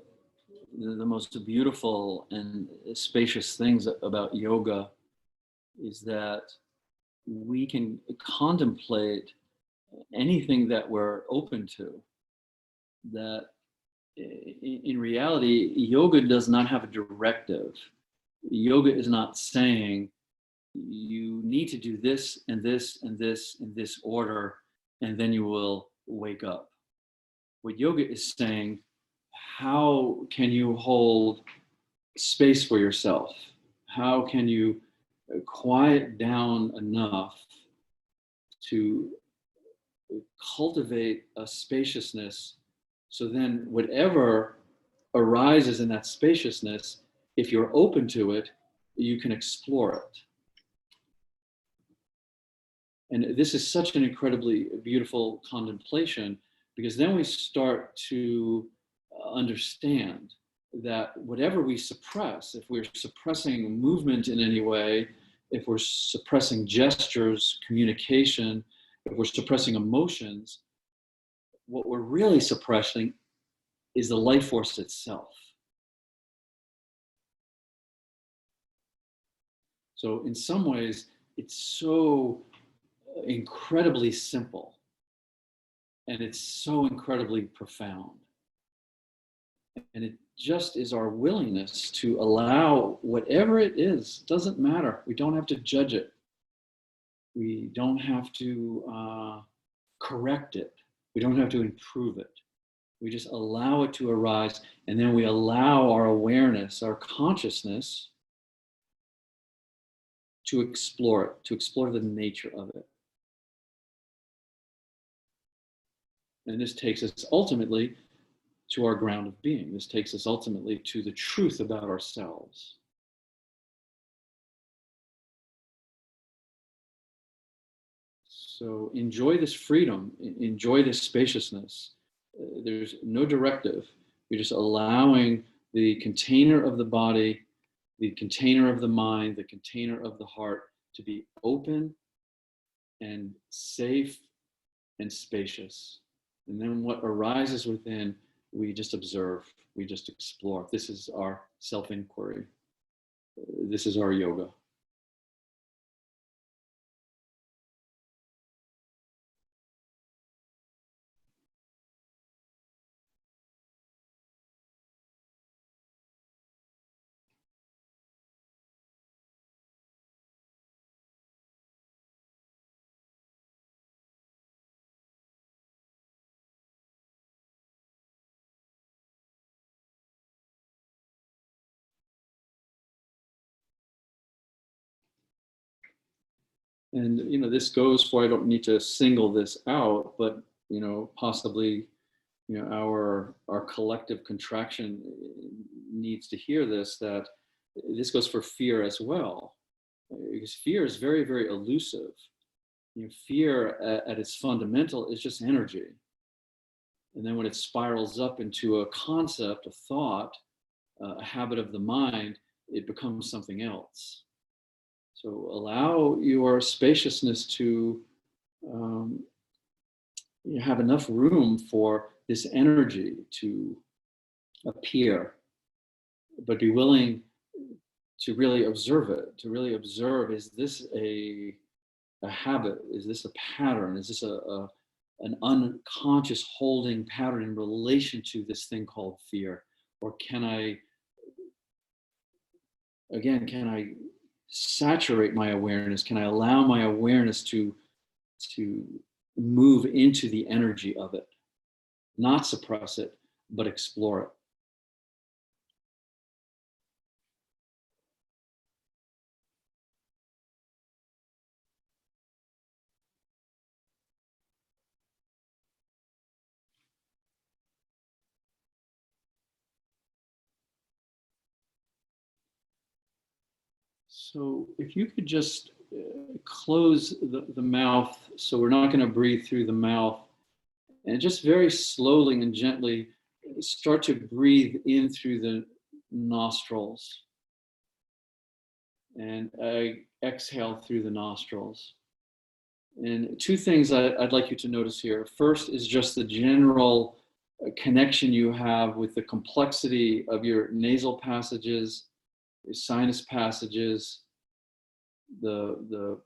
most beautiful and spacious things about yoga is that we can contemplate anything that we're open to. That in reality, yoga does not have a directive. Yoga is not saying you need to do this and this and this in this order, and then you will wake up. What yoga is saying, how can you hold space for yourself? How can you quiet down enough to cultivate a spaciousness, so then whatever arises in that spaciousness, if you're open to it, you can explore it. And this is such an incredibly beautiful contemplation, because then we start to understand that whatever we suppress, if we're suppressing movement in any way, if we're suppressing gestures, communication, if we're suppressing emotions, what we're really suppressing is the life force itself. So in some ways, it's so incredibly simple, and it's so incredibly profound. And it just is our willingness to allow whatever it is, doesn't matter. We don't have to judge it. We don't have to correct it. We don't have to improve it. We just allow it to arise, and then we allow our awareness, our consciousness, to explore it, to explore the nature of it. And this takes us ultimately to our ground of being. This takes us ultimately to the truth about ourselves. So enjoy this freedom, enjoy this spaciousness. There's no directive. You're just allowing the container of the body, the container of the mind, the container of the heart to be open and safe and spacious. And then what arises within, we just observe, we just explore. This is our self-inquiry. This is our yoga. And, this goes for, I don't need to single this out, but, possibly, our collective contraction needs to hear this, that this goes for fear as well. Because fear is very, very elusive. Fear at its fundamental is just energy. And then when it spirals up into a concept, a thought, a habit of the mind, it becomes something else. So allow your spaciousness to have enough room for this energy to appear, but be willing to really observe it, to really observe, is this a habit? Is this a pattern? Is this an unconscious holding pattern in relation to this thing called fear? Or can I saturate my awareness? Can I allow my awareness to move into the energy of it? Not suppress it, but explore it. So if you could just close the mouth, so we're not going to breathe through the mouth, and just very slowly and gently start to breathe in through the nostrils, and exhale through the nostrils. And two things I'd like you to notice here. First is just the general connection you have with the complexity of your nasal passages, your sinus passages, the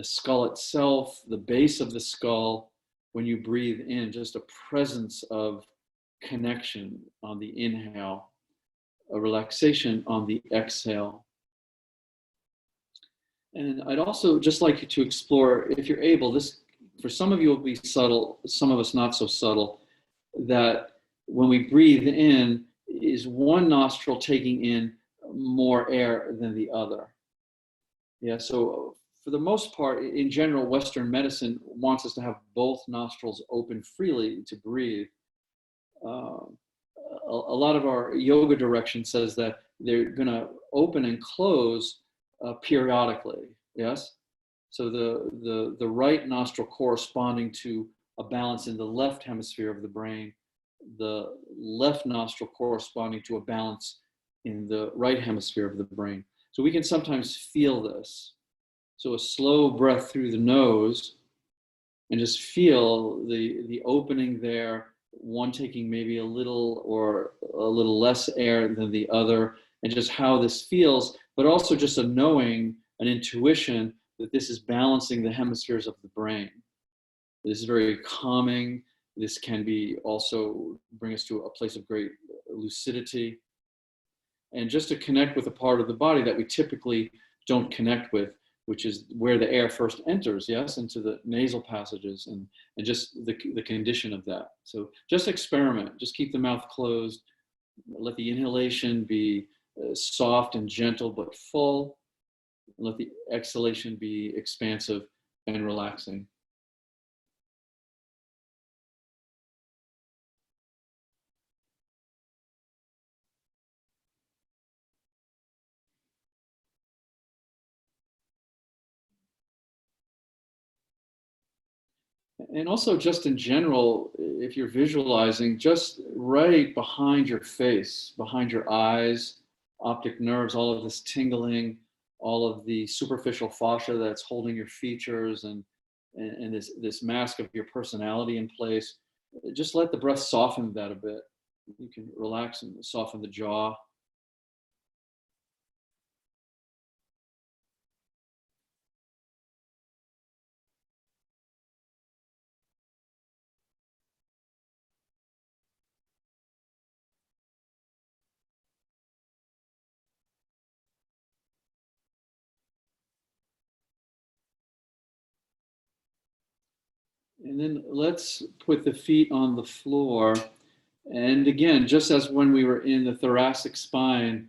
skull itself, the base of the skull. When you breathe in, just a presence of connection on the inhale, a relaxation on the exhale. And I'd also just like you to explore, if you're able, this, for some of you will be subtle, some of us not so subtle, that when we breathe in, is one nostril taking in more air than the other? Yeah, so for the most part, in general, Western medicine wants us to have both nostrils open freely to breathe. A lot of our yoga direction says that they're going to open and close periodically. Yes, so the right nostril corresponding to a balance in the left hemisphere of the brain, the left nostril corresponding to a balance in the right hemisphere of the brain. So we can sometimes feel this. So a slow breath through the nose, and just feel the opening there, one taking maybe a little or a little less air than the other, and just how this feels, but also just a knowing, an intuition that this is balancing the hemispheres of the brain. This is very calming. This can be also bring us to a place of great lucidity. And just to connect with a part of the body that we typically don't connect with, which is where the air first enters, yes, into the nasal passages, and just the condition of that. So just experiment, just keep the mouth closed, let the inhalation be soft and gentle but full, and let the exhalation be expansive and relaxing. And also just in general, if you're visualizing, just right behind your face, behind your eyes, optic nerves, all of this tingling, all of the superficial fascia that's holding your features, and this mask of your personality in place, just let the breath soften that a bit. You can relax and soften the jaw. And then let's put the feet on the floor. And again, just as when we were in the thoracic spine,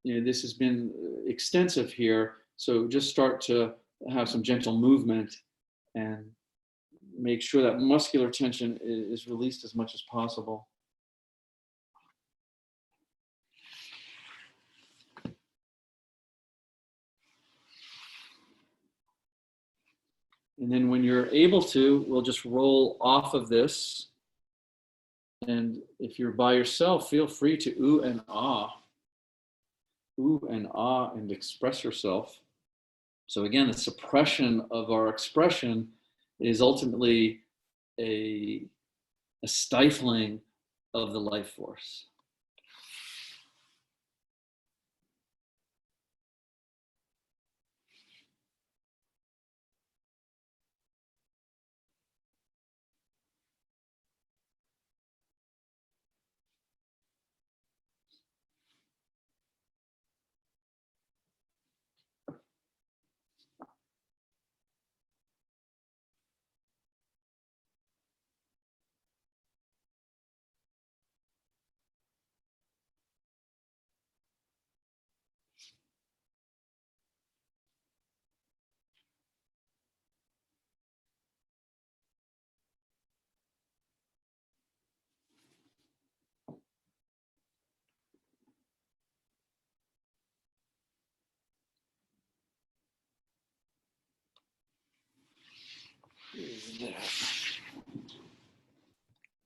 this has been extensive here. So just start to have some gentle movement and make sure that muscular tension is released as much as possible. And then when you're able to, we'll just roll off of this. And if you're by yourself, feel free to ooh and ah, and express yourself. So again, the suppression of our expression is ultimately a stifling of the life force.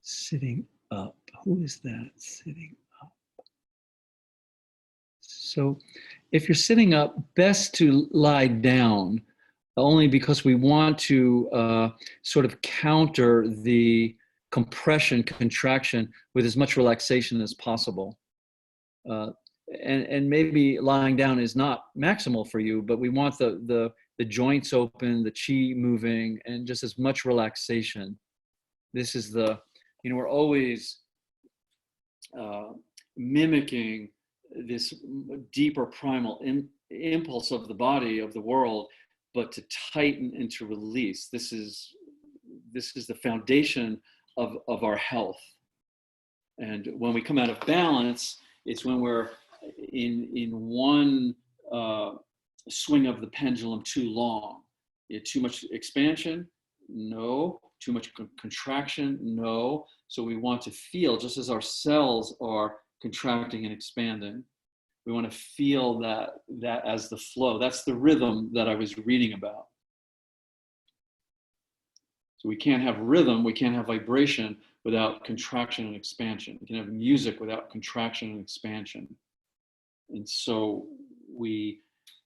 Sitting up. Who is that sitting up? So if you're sitting up, best to lie down, only because we want to sort of counter the compression, contraction with as much relaxation as possible. And maybe lying down is not maximal for you, but we want the joints open, the chi moving, and just as much relaxation. This is we're always mimicking this deeper primal impulse of the body, of the world, but to tighten and to release. This is the foundation of our health. And when we come out of balance, it's when we're in one swing of the pendulum too long. Too much expansion? No. Too much contraction? No. So we want to feel, just as our cells are contracting and expanding, we want to feel that as the flow. That's the rhythm that I was reading about. So we can't have rhythm, we can't have vibration without contraction and expansion. We can have music without contraction and expansion. And so we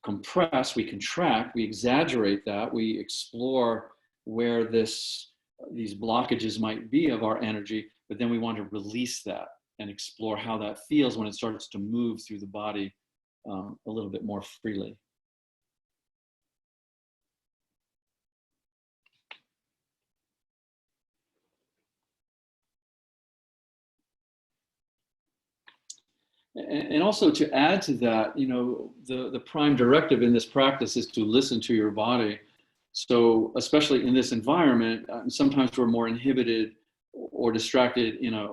compress, we contract, we exaggerate that, we explore where these blockages might be of our energy, but then we want to release that and explore how that feels when it starts to move through the body a little bit more freely. And also to add to that, you know, the prime directive in this practice is to listen to your body. So especially in this environment, sometimes we're more inhibited or distracted in a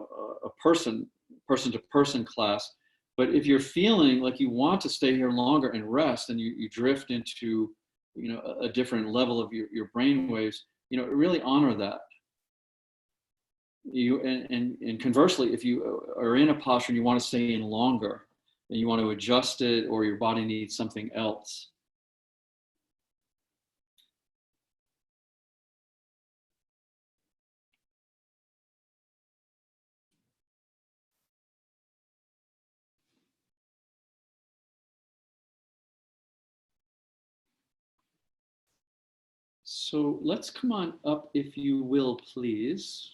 person-to-person class. But if you're feeling like you want to stay here longer and rest, and you drift into, you know, a different level of your brain waves, you know, really honor that. And conversely, if you are in a posture and you want to stay in longer and you want to adjust it, or your body needs something else. So let's come on up, if you will, please.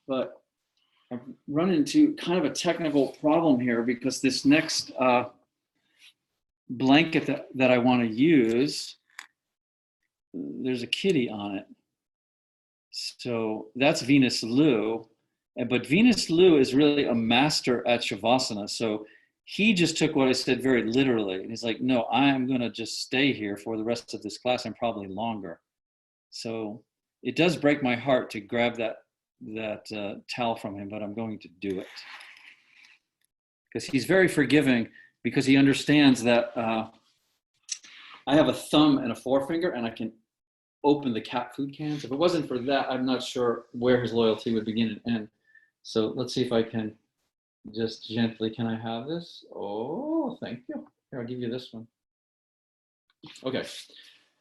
But I've run into kind of a technical problem here, because this next blanket that I want to use, there's a kitty on it. So that's Venus Lou. But Venus Lou is really a master at Shavasana. So he just took what I said very literally. And he's like, no, I'm going to just stay here for the rest of this class and probably longer. So it does break my heart to grab that towel from him, but I'm going to do it. Because he's very forgiving, because he understands that I have a thumb and a forefinger, and I can open the cat food cans. If it wasn't for that, I'm not sure where his loyalty would begin and end. So let's see if I can just gently, can I have this? Oh, thank you. Here, I'll give you this one. Okay,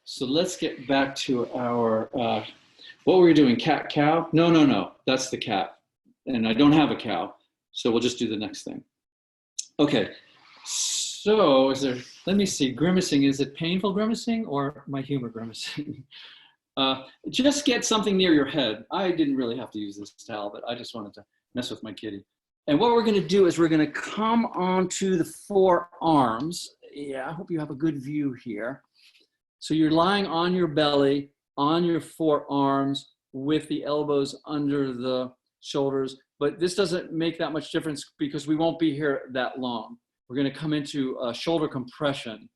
so let's get back to our, what were we doing, cat, cow? No, that's the cat. And I don't have a cow, so we'll just do the next thing. Okay, so let me see, grimacing, is it painful grimacing or my humor grimacing? Just get something near your head. I didn't really have to use this towel, but I just wanted to mess with my kitty. And what we're gonna do is we're gonna come onto the forearms. Yeah, I hope you have a good view here. So you're lying on your belly, on your forearms, with the elbows under the shoulders. But this doesn't make that much difference, because we won't be here that long. We're going to come into shoulder compression.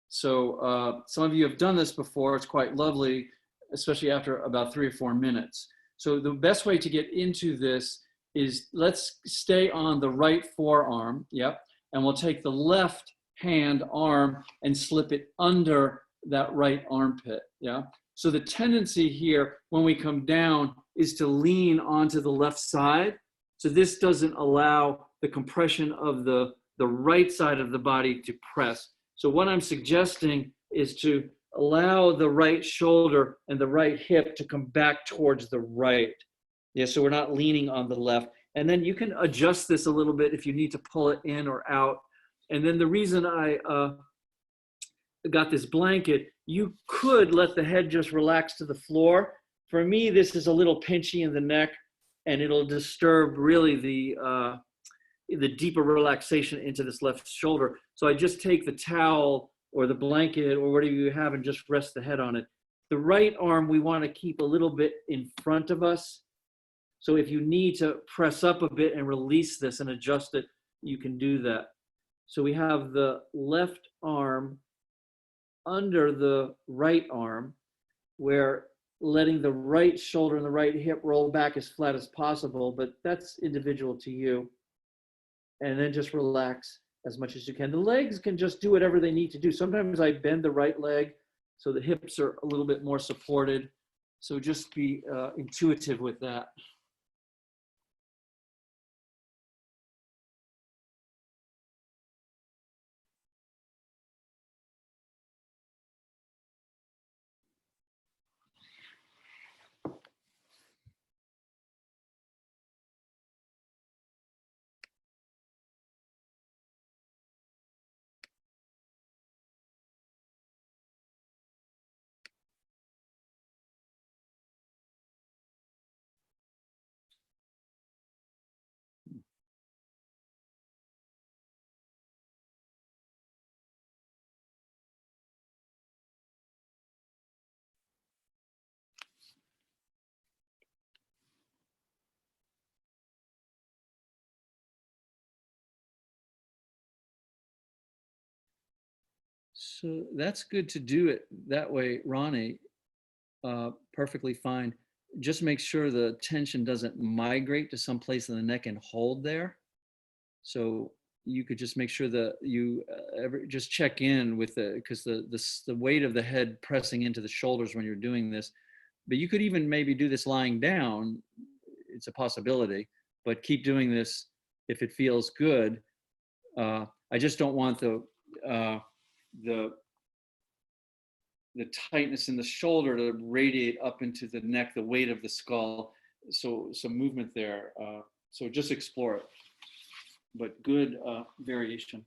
So some of you have done this before. It's quite lovely, especially after about 3 or 4 minutes. So the best way to get into this is, let's stay on the right forearm. Yep. And we'll take the left hand arm and slip it under that right armpit. Yeah. So the tendency here when we come down is to lean onto the left side. So this doesn't allow the compression of the right side of the body to press. So what I'm suggesting is to allow the right shoulder and the right hip to come back towards the right. Yeah, so we're not leaning on the left. And then you can adjust this a little bit if you need to pull it in or out. And then the reason I got this blanket, you could let the head just relax to the floor. For me, this is a little pinchy in the neck, and it'll disturb really the deeper relaxation into this left shoulder. So I just take the towel or the blanket or whatever you have and just rest the head on it. The right arm we want to keep a little bit in front of us. So if you need to press up a bit and release this and adjust it, you can do that. So we have the left arm under the right arm, where letting the right shoulder and the right hip roll back as flat as possible, but that's individual to you. And then just relax as much as you can. The legs can just do whatever they need to do. Sometimes I bend the right leg so the hips are a little bit more supported. So just be intuitive with that. So that's good to do it that way, Ronnie. Perfectly fine. Just make sure the tension doesn't migrate to some place in the neck and hold there. So you could just make sure that you just check in with because the weight of the head pressing into the shoulders when you're doing this. But you could even maybe do this lying down. It's a possibility, but keep doing this if it feels good. I just don't want the tightness in the shoulder to radiate up into the neck, the weight of the skull. So some movement there. So just explore it, but good variation.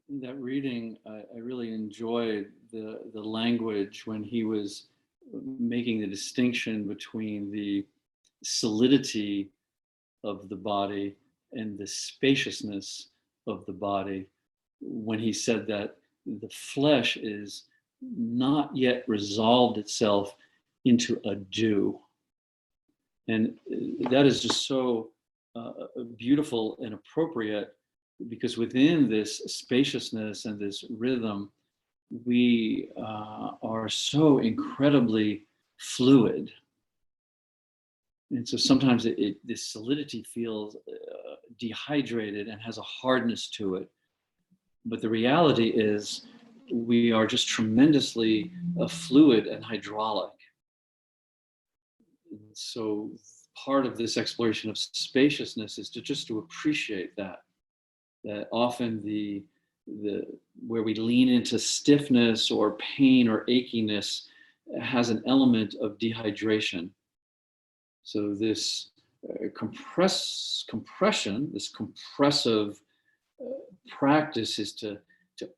In that reading, I really enjoyed the language when he was making the distinction between the solidity of the body and the spaciousness of the body, when he said that the flesh is not yet resolved itself into a do. And that is just so beautiful and appropriate, because within this spaciousness and this rhythm, we are so incredibly fluid. And so sometimes this solidity feels dehydrated and has a hardness to it. But the reality is we are just tremendously fluid and hydraulic. And so part of this exploration of spaciousness is to appreciate that often the where we lean into stiffness or pain or achiness has an element of dehydration. So this compression, this compressive practice is to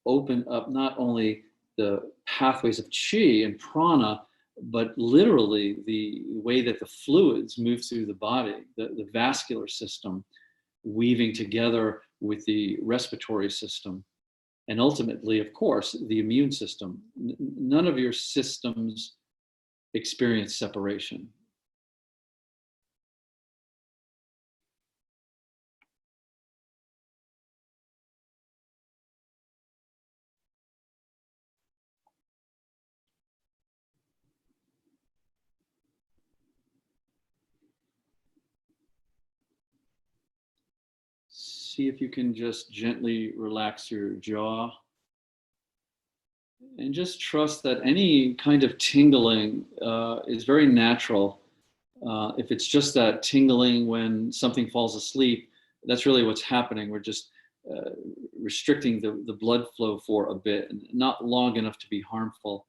open up not only the pathways of chi and prana, but literally the way that the fluids move through the body, the vascular system, weaving together with the respiratory system. And ultimately, of course, the immune system. None of your systems experience separation. See if you can just gently relax your jaw. And just trust that any kind of tingling is very natural. If it's just that tingling when something falls asleep, that's really what's happening. We're just restricting the blood flow for a bit, and not long enough to be harmful.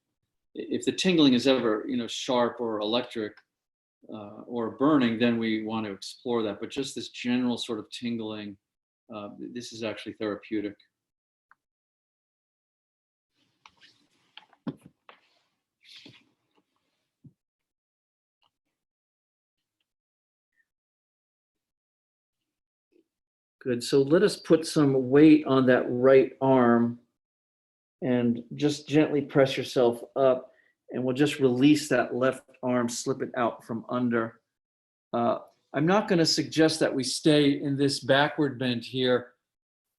If the tingling is ever, sharp or electric or burning, then we want to explore that. But just this general sort of tingling, this is actually therapeutic. Good. So let us put some weight on that right arm and just gently press yourself up, and we'll just release that left arm, slip it out from under. I'm not going to suggest that we stay in this backward bend here,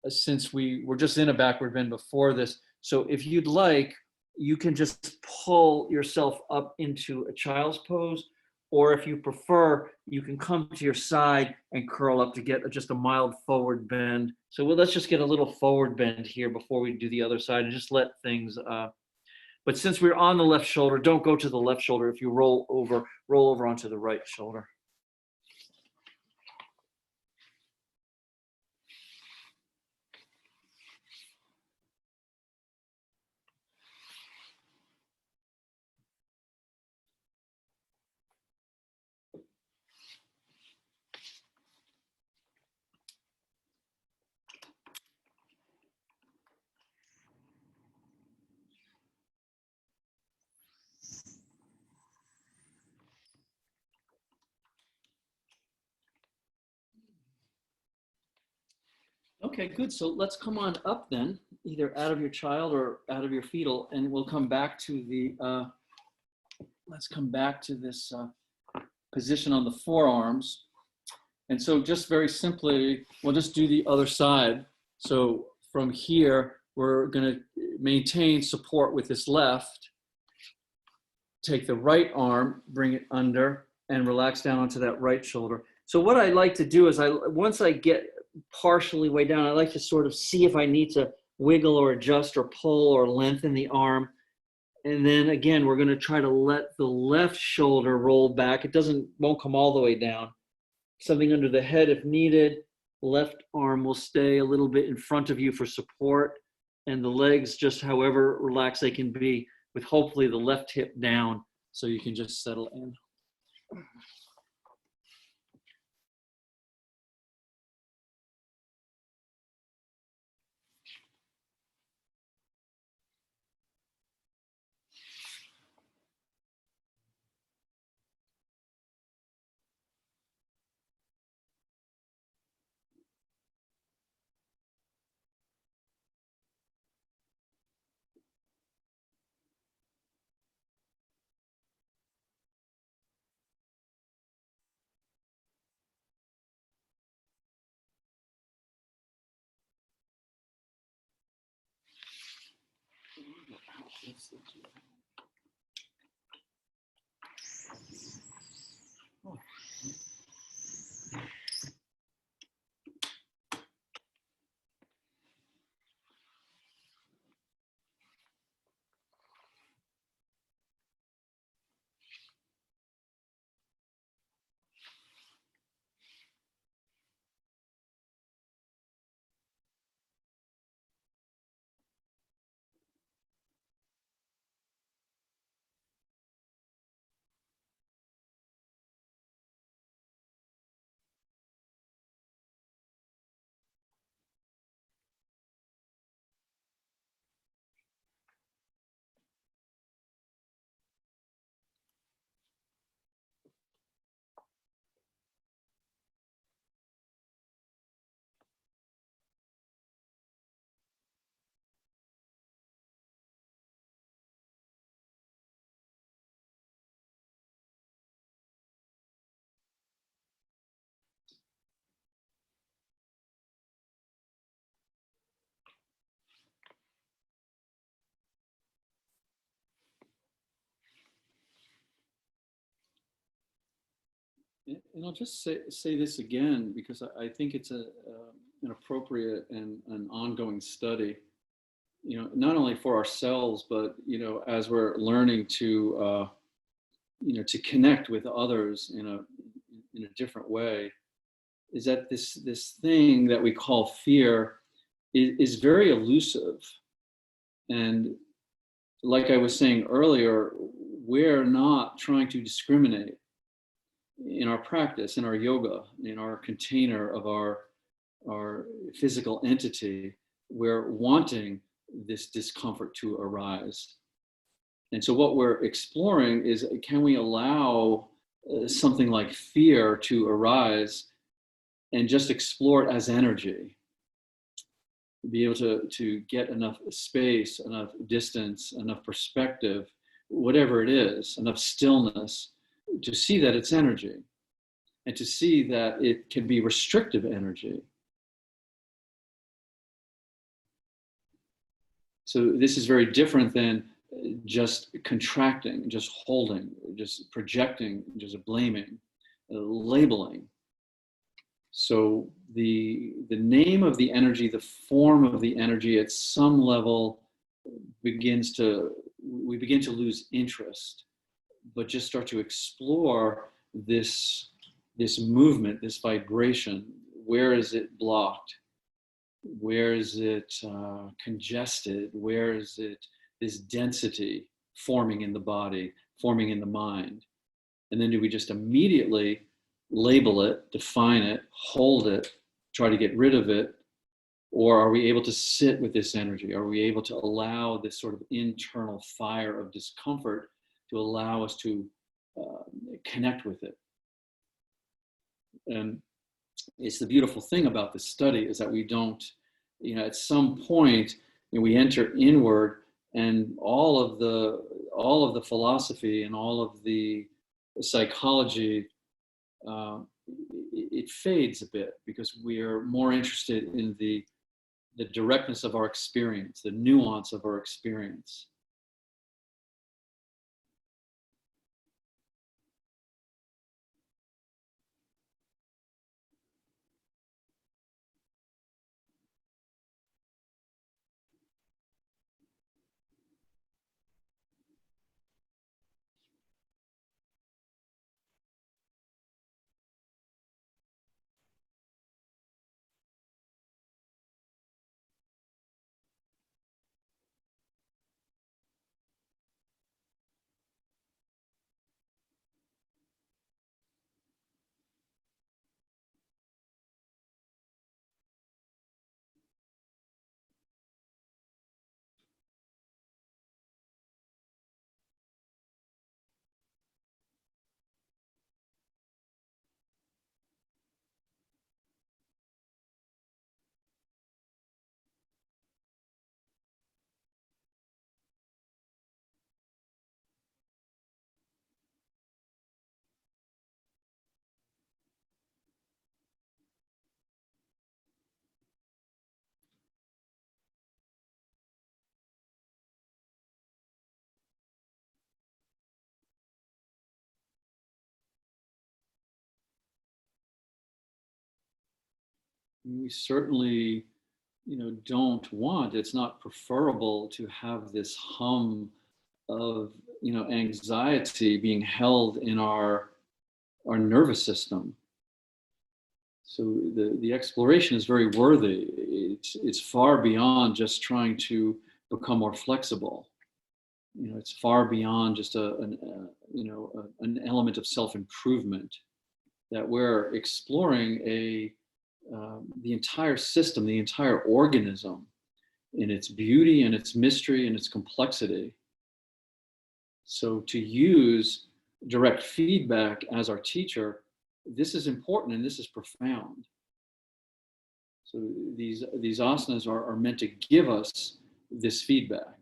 since we were just in a backward bend before this. So if you'd like, you can just pull yourself up into a child's pose, or if you prefer, you can come to your side and curl up to get just a mild forward bend. So let's just get a little forward bend here before we do the other side, and just let things, but since we're on the left shoulder, don't go to the left shoulder. If you roll over onto the right shoulder. Okay, good. So let's come on up then, either out of your child or out of your fetal, and we'll come back to let's come back to this position on the forearms. And so just very simply, we'll just do the other side. So from here, we're going to maintain support with this left. Take the right arm, bring it under, and relax down onto that right shoulder. So what I like to do is, once I get partially way down, I like to sort of see if I need to wiggle or adjust or pull or lengthen the arm. And then again, we're going to try to let the left shoulder roll back. It won't come all the way down. Something under the head if needed. Left arm will stay a little bit in front of you for support, and the legs just however relaxed they can be, with hopefully the left hip down so you can just settle in. And I'll just say this again, because I think it's an appropriate and an ongoing study, not only for ourselves, but, as we're learning to, to connect with others in a different way, is that this thing that we call fear is very elusive. And like I was saying earlier, we're not trying to discriminate in our practice, in our yoga, in our container of our physical entity. We're wanting this discomfort to arise. And so what we're exploring is, can we allow something like fear to arise and just explore it as energy? Be able to get enough space, enough distance, enough perspective, whatever it is, enough stillness to see that it's energy, and to see that it can be restrictive energy. So this is very different than just contracting, just holding, just projecting, just blaming, labeling. So the name of the energy, the form of the energy, at some level we begin to lose interest, but just start to explore this movement, this vibration. Where is it blocked? Where is it congested? Where is it this density forming in the body, forming in the mind? And then do we just immediately label it, define it, hold it, try to get rid of it? Or are we able to sit with this energy? Are we able to allow this sort of internal fire of discomfort to allow us to connect with it? And it's the beautiful thing about this study is that we don't, at some point, we enter inward, and all of the philosophy and all of the psychology, it fades a bit, because we are more interested in the directness of our experience, the nuance of our experience. We certainly, don't want, it's not preferable to have this hum of, anxiety being held in our nervous system. So the exploration is very worthy. It's far beyond just trying to become more flexible. It's far beyond just an element of self-improvement, that we're exploring the entire system, the entire organism, in its beauty and its mystery and its complexity. So to use direct feedback as our teacher, this is important and this is profound. So these asanas are meant to give us this feedback,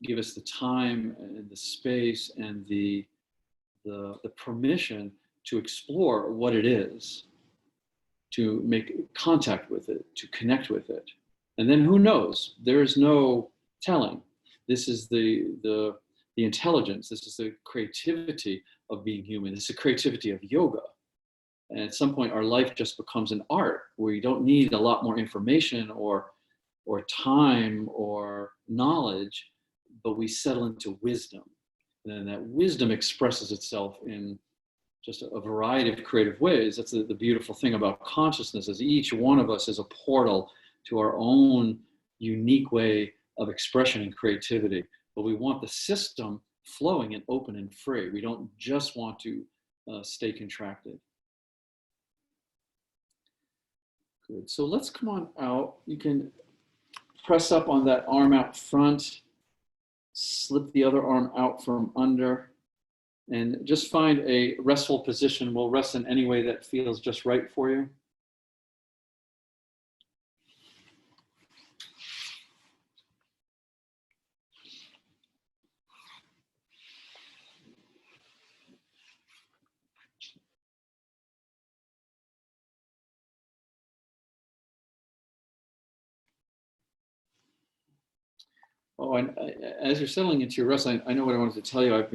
give us the time and the space and the permission to explore what it is, to make contact with it, to connect with it. And then who knows? There is no telling. This is the intelligence, this is the creativity of being human, this is the creativity of yoga. And at some point, our life just becomes an art where you don't need a lot more information or time or knowledge, but we settle into wisdom. And then that wisdom expresses itself in just a variety of creative ways. That's the beautiful thing about consciousness, is each one of us is a portal to our own unique way of expression and creativity. But we want the system flowing and open and free. We don't just want to stay contracted. Good. So let's come on out. You can press up on that arm out front, slip the other arm out from under, and just find a restful position. We'll rest in any way that feels just right for you. Oh, and as you're settling into your rest, I know what I wanted to tell you. I've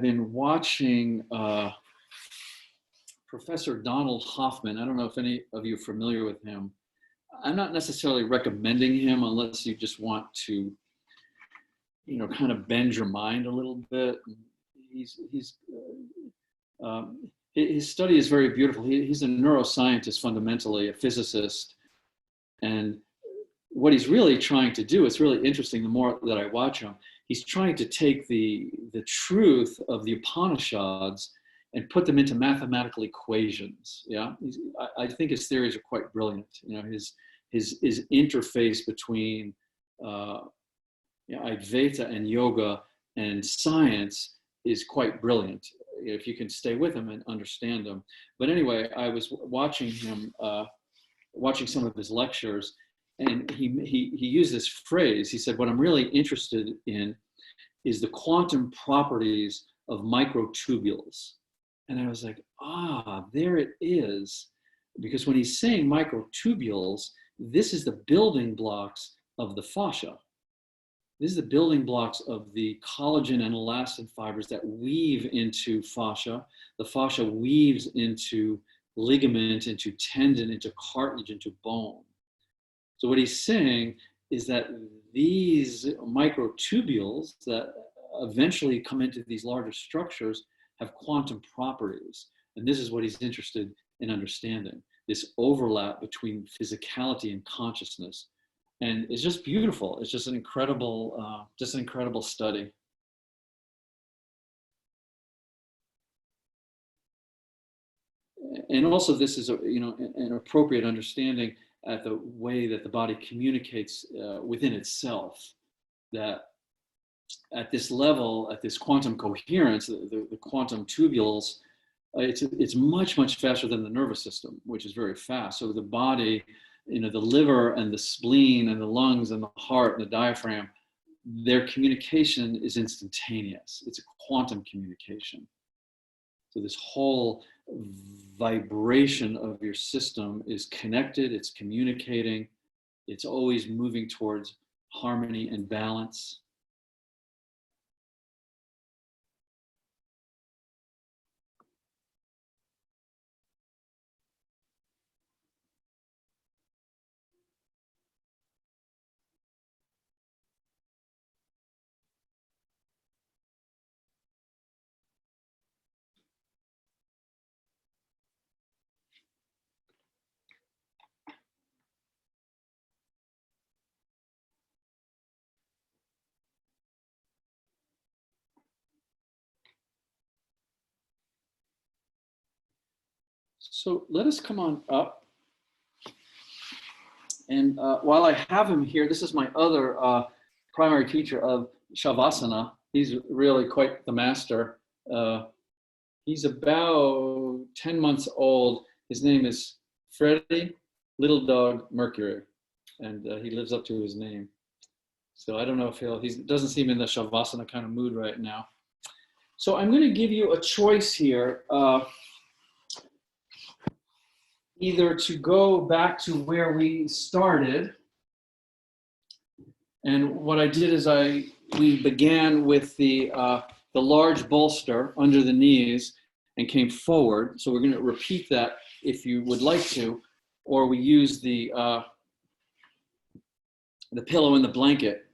been watching Professor Donald Hoffman. I don't know if any of you are familiar with him. I'm not necessarily recommending him unless you just want to, kind of bend your mind a little bit. His study is very beautiful. He's a neuroscientist, fundamentally, a physicist, and what he's really trying to do, it's really interesting the more that I watch him, he's trying to take the truth of the Upanishads and put them into mathematical equations. Yeah, I think his theories are quite brilliant. His interface between Advaita and yoga and science is quite brilliant if you can stay with him and understand him. But anyway, I was watching him, watching some of his lectures, and he used this phrase. He said, what I'm really interested in is the quantum properties of microtubules. And I was like, there it is. Because when he's saying microtubules, this is the building blocks of the fascia. This is the building blocks of the collagen and elastin fibers that weave into fascia. The fascia weaves into ligament, into tendon, into cartilage, into bone. So what he's saying is that these microtubules that eventually come into these larger structures have quantum properties. And this is what he's interested in understanding, this overlap between physicality and consciousness. And it's just beautiful. It's just an incredible study. And also this is an appropriate understanding at the way that the body communicates within itself, that at this level, at this quantum coherence, the quantum tubules, it's much, much faster than the nervous system, which is very fast. So the body, the liver and the spleen and the lungs and the heart and the diaphragm, their communication is instantaneous. It's a quantum communication. So this whole vibration of your system is connected, it's communicating, it's always moving towards harmony and balance. So let us come on up. And while I have him here, this is my other primary teacher of Shavasana. He's really quite the master. He's about 10 months old. His name is Freddie Little Dog Mercury, and he lives up to his name. So I don't know if he doesn't seem in the Shavasana kind of mood right now. So I'm going to give you a choice here. Either to go back to where we started. And what I did is we began with the large bolster under the knees, and came forward. So we're going to repeat that if you would like to, or we use the pillow and the blanket.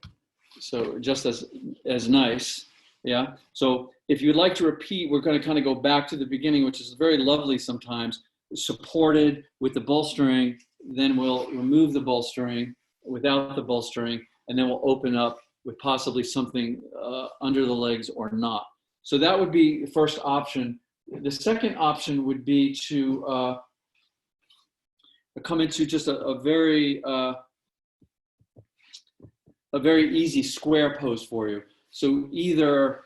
So just as nice, yeah. So if you'd like to repeat, we're going to kind of go back to the beginning, which is very lovely sometimes, supported with the bolstering. Then we'll remove the bolstering without the bolstering, and then we'll open up with possibly something under the legs or not. So that would be the first option. The second option would be to come into just a very easy square pose for you. So either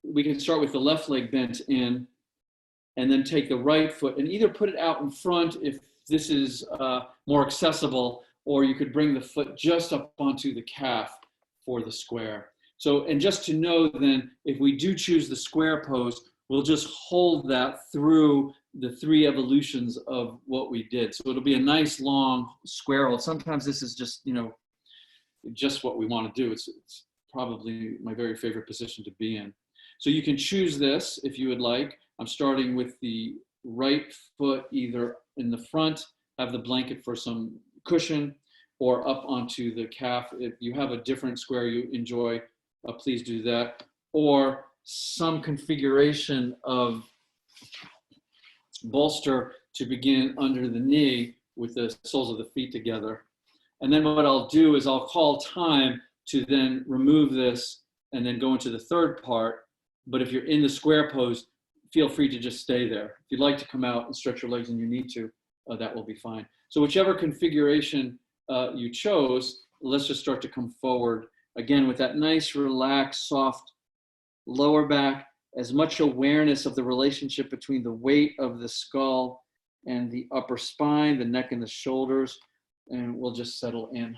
we can start with the left leg bent in, and then take the right foot and either put it out in front if this is more accessible, or you could bring the foot just up onto the calf for the square. So, and just to know then, if we do choose the square pose, we'll just hold that through the 3 evolutions of what we did. So it'll be a nice long square hold. Sometimes this is just, just what we want to do. It's probably my very favorite position to be in. So you can choose this if you would like. I'm starting with the right foot either in the front, have the blanket for some cushion, or up onto the calf. If you have a different square you enjoy, please do that. Or some configuration of bolster to begin under the knee with the soles of the feet together. And then what I'll do is I'll call time to then remove this and then go into the third part. But if you're in the square pose, feel free to just stay there. If you'd like to come out and stretch your legs and you need to, that will be fine. So whichever configuration you chose, let's just start to come forward. Again, with that nice, relaxed, soft lower back, as much awareness of the relationship between the weight of the skull and the upper spine, the neck and the shoulders, and we'll just settle in.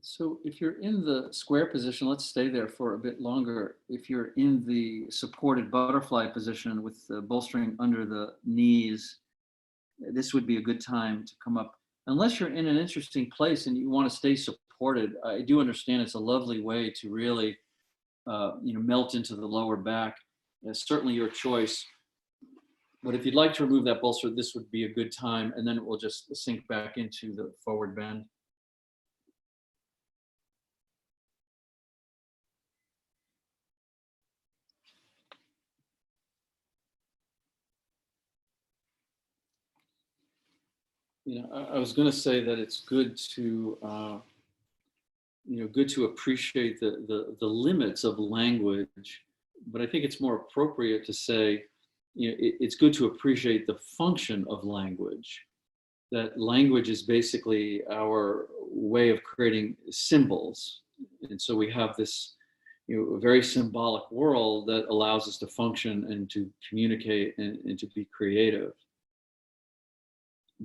So if you're in the square position, let's stay there for a bit longer. If you're in the supported butterfly position with the bolstering under the knees, this would be a good time to come up. Unless you're in an interesting place and you want to stay supported, I do understand it's a lovely way to really, melt into the lower back. It's certainly your choice. But if you'd like to remove that bolster, this would be a good time, and then it will just sink back into the forward bend. I was going to say that it's good to, good to appreciate the limits of language, but I think it's more appropriate to say, it's good to appreciate the function of language. That language is basically our way of creating symbols, and so we have this, a very symbolic world that allows us to function and to communicate and to be creative.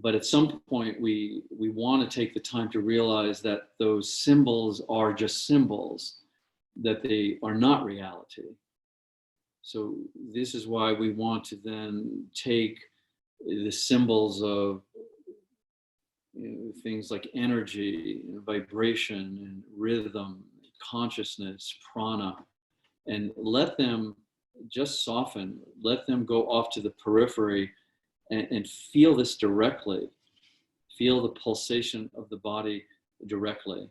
But at some point we want to take the time to realize that those symbols are just symbols, that they are not reality. So this is why we want to then take the symbols of things like energy, vibration, and rhythm, consciousness, prana, and let them just soften, let them go off to the periphery and feel this directly. Feel the pulsation of the body directly,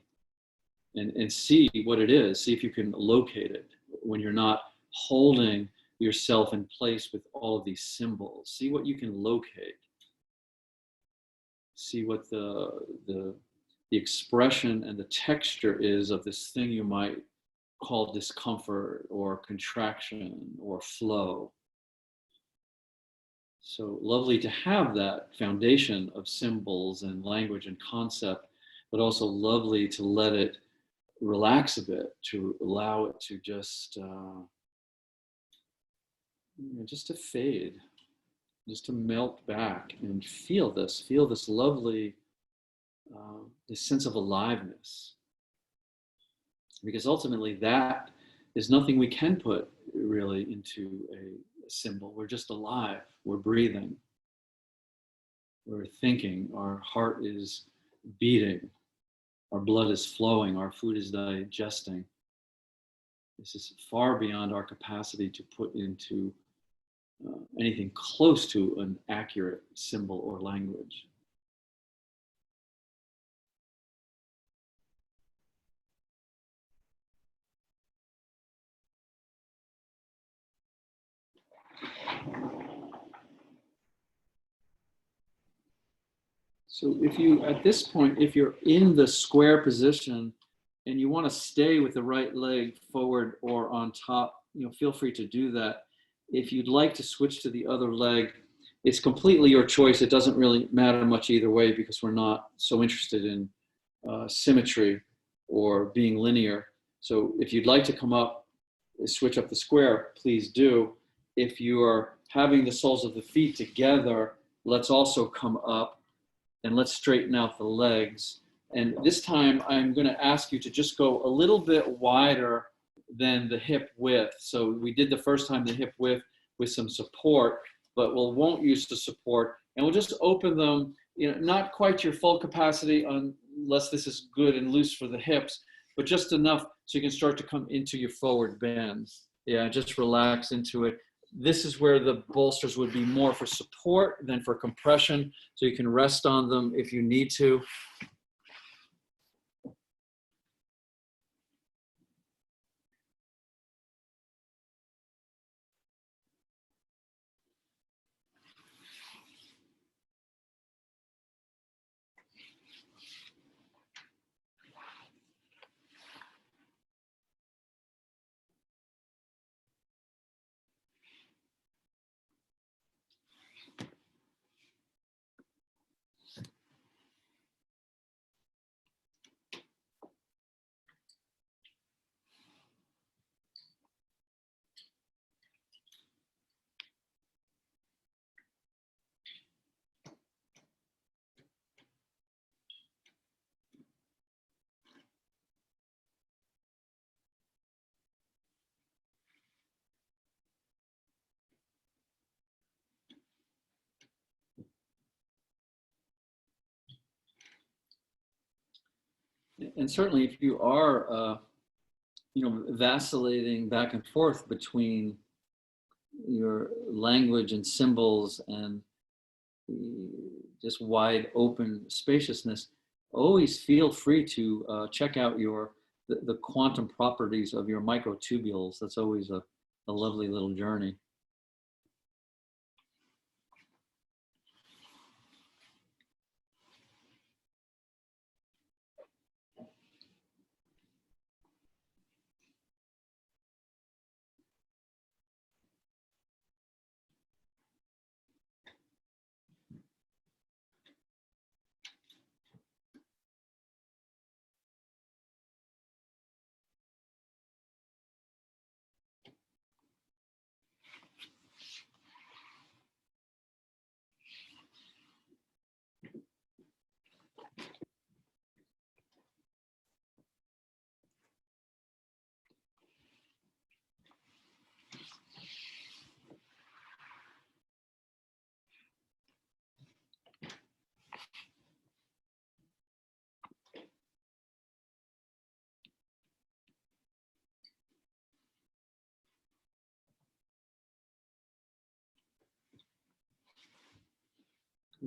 and see what it is. See if you can locate it when you're not holding yourself in place with all of these symbols. See what you can locate. See what the expression and the texture is of this thing you might call discomfort or contraction or flow. So lovely to have that foundation of symbols and language and concept, but also lovely to let it relax a bit, to allow it to just to fade, just to melt back and feel this lovely, this sense of aliveness. Because ultimately that is nothing we can put really into a symbol. We're just alive, we're breathing, we're thinking, our heart is beating, our blood is flowing, our food is digesting. This is far beyond our capacity to put into anything close to an accurate symbol or language. So if you, at this point, if you're in the square position and you want to stay with the right leg forward or on top, feel free to do that. If you'd like to switch to the other leg, it's completely your choice. It doesn't really matter much either way because we're not so interested in symmetry or being linear. So if you'd like to come up, switch up the square, please do. If you are having the soles of the feet together, let's also come up. And let's straighten out the legs. And this time I'm going to ask you to just go a little bit wider than the hip width. So we did the first time the hip width with some support, but we won't use the support. And we'll just open them, not quite your full capacity unless this is good and loose for the hips, but just enough so you can start to come into your forward bends. Yeah, just relax into it. This is where the bolsters would be more for support than for compression, so you can rest on them if you need to. And certainly if you are, vacillating back and forth between your language and symbols and just wide open spaciousness, always feel free to check out the quantum properties of your microtubules. That's always a lovely little journey.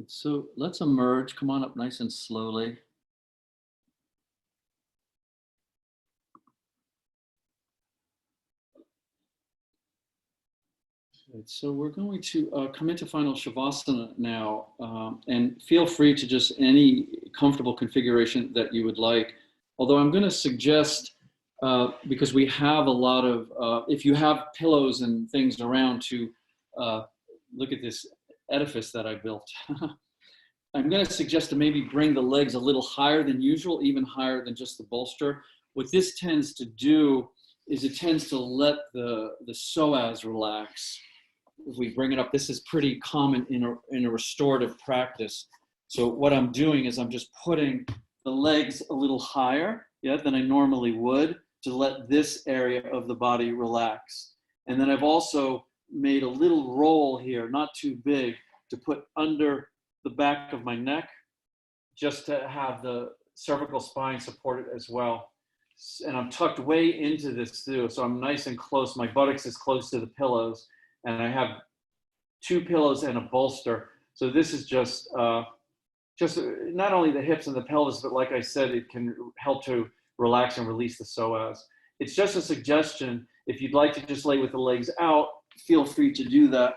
So let's emerge. Come on up nice and slowly. So we're going to come into final Shavasana now, and feel free to just any comfortable configuration that you would like. Although I'm going to suggest, because we have a lot of, if you have pillows and things around, to look at this edifice that I built. I'm going to suggest to maybe bring the legs a little higher than usual, even higher than just the bolster. What this tends to do is it tends to let the psoas relax. If we bring it up, this is pretty common in a restorative practice. So what I'm doing is I'm just putting the legs a little higher, than I normally would, to let this area of the body relax. And then I've also made a little roll here, not too big, to put under the back of my neck, just to have the cervical spine supported as well. And I'm tucked way into this too, so I'm nice and close. My buttocks is close to the pillows, and I have 2 pillows and a bolster. So this is just not only the hips and the pelvis, but like I said, it can help to relax and release the psoas. It's just a suggestion. If you'd like to just lay with the legs out, feel free to do that.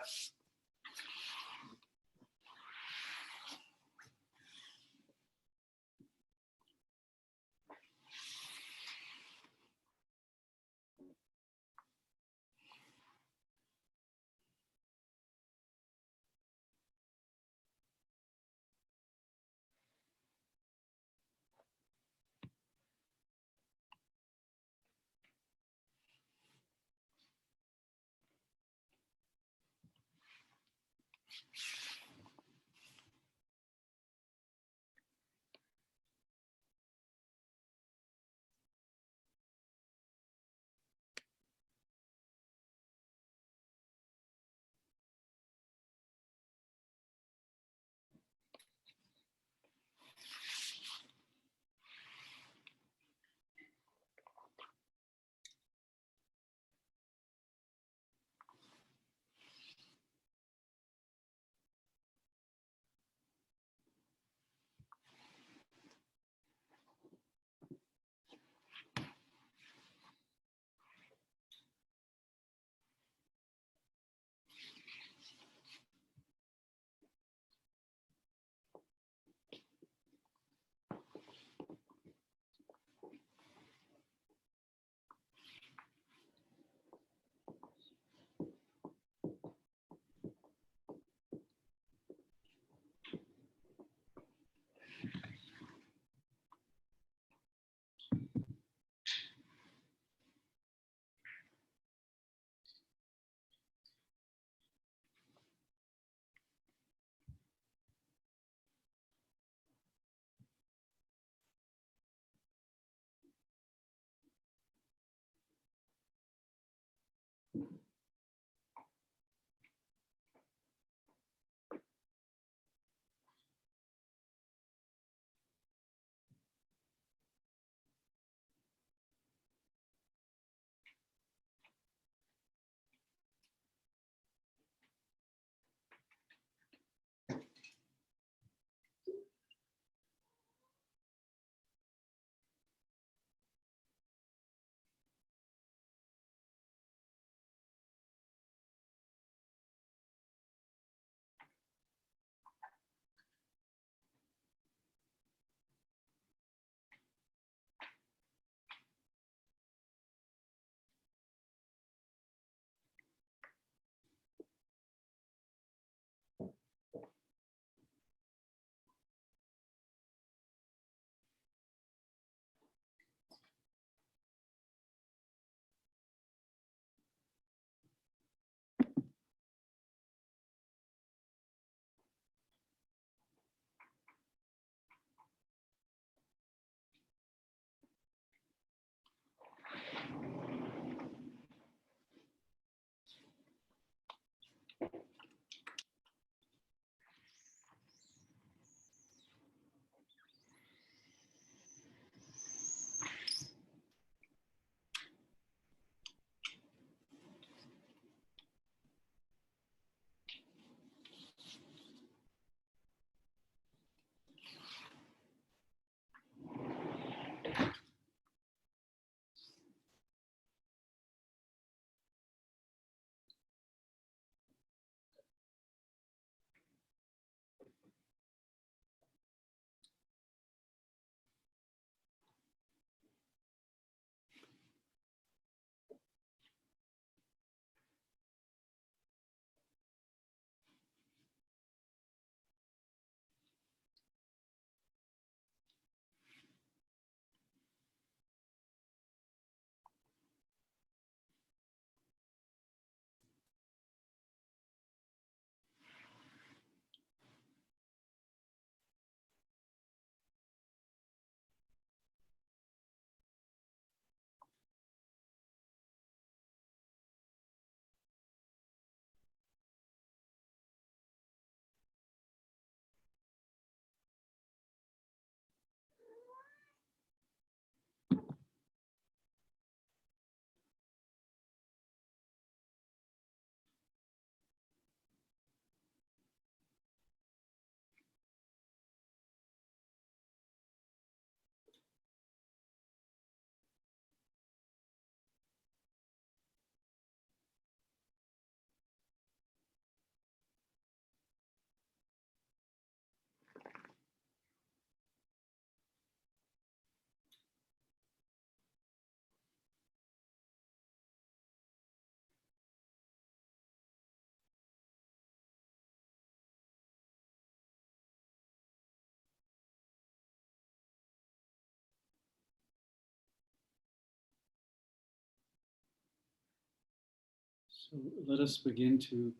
So let us begin to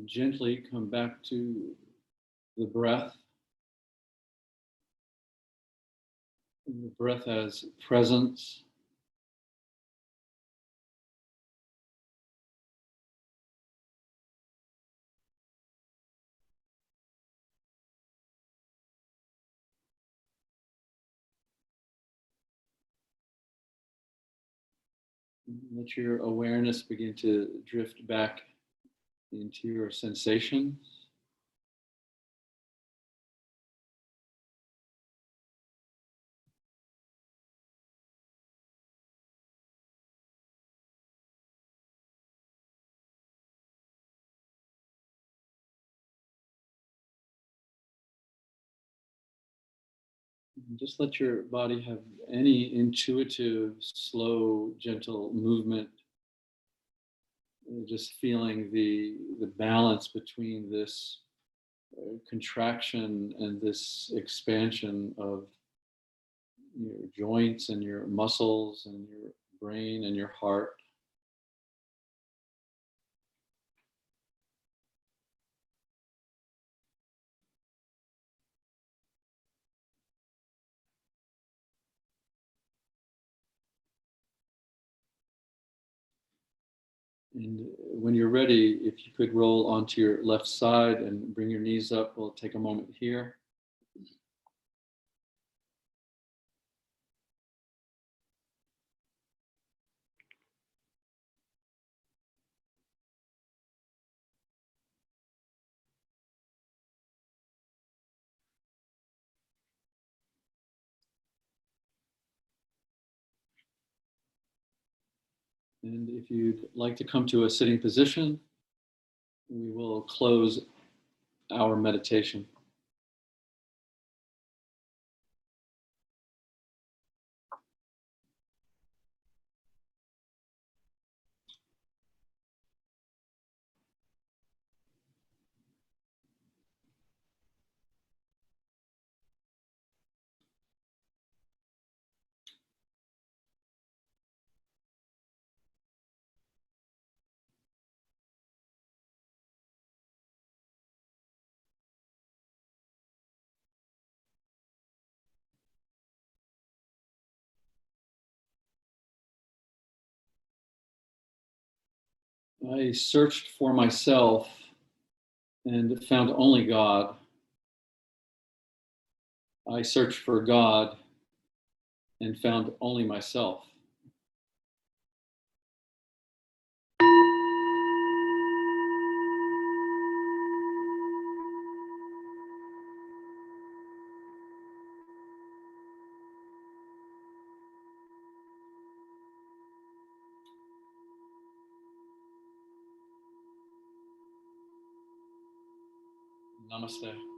gently come back to the breath. And the breath as presence. Let your awareness begin to drift back into your sensations. And just let your body have any intuitive, slow, gentle movement. Just feeling the balance between this contraction and this expansion of your joints and your muscles and your brain and your heart. And when you're ready, if you could roll onto your left side and bring your knees up, we'll take a moment here. And if you'd like to come to a sitting position, we will close our meditation. I searched for myself and found only God. I searched for God and found only myself. Namaste.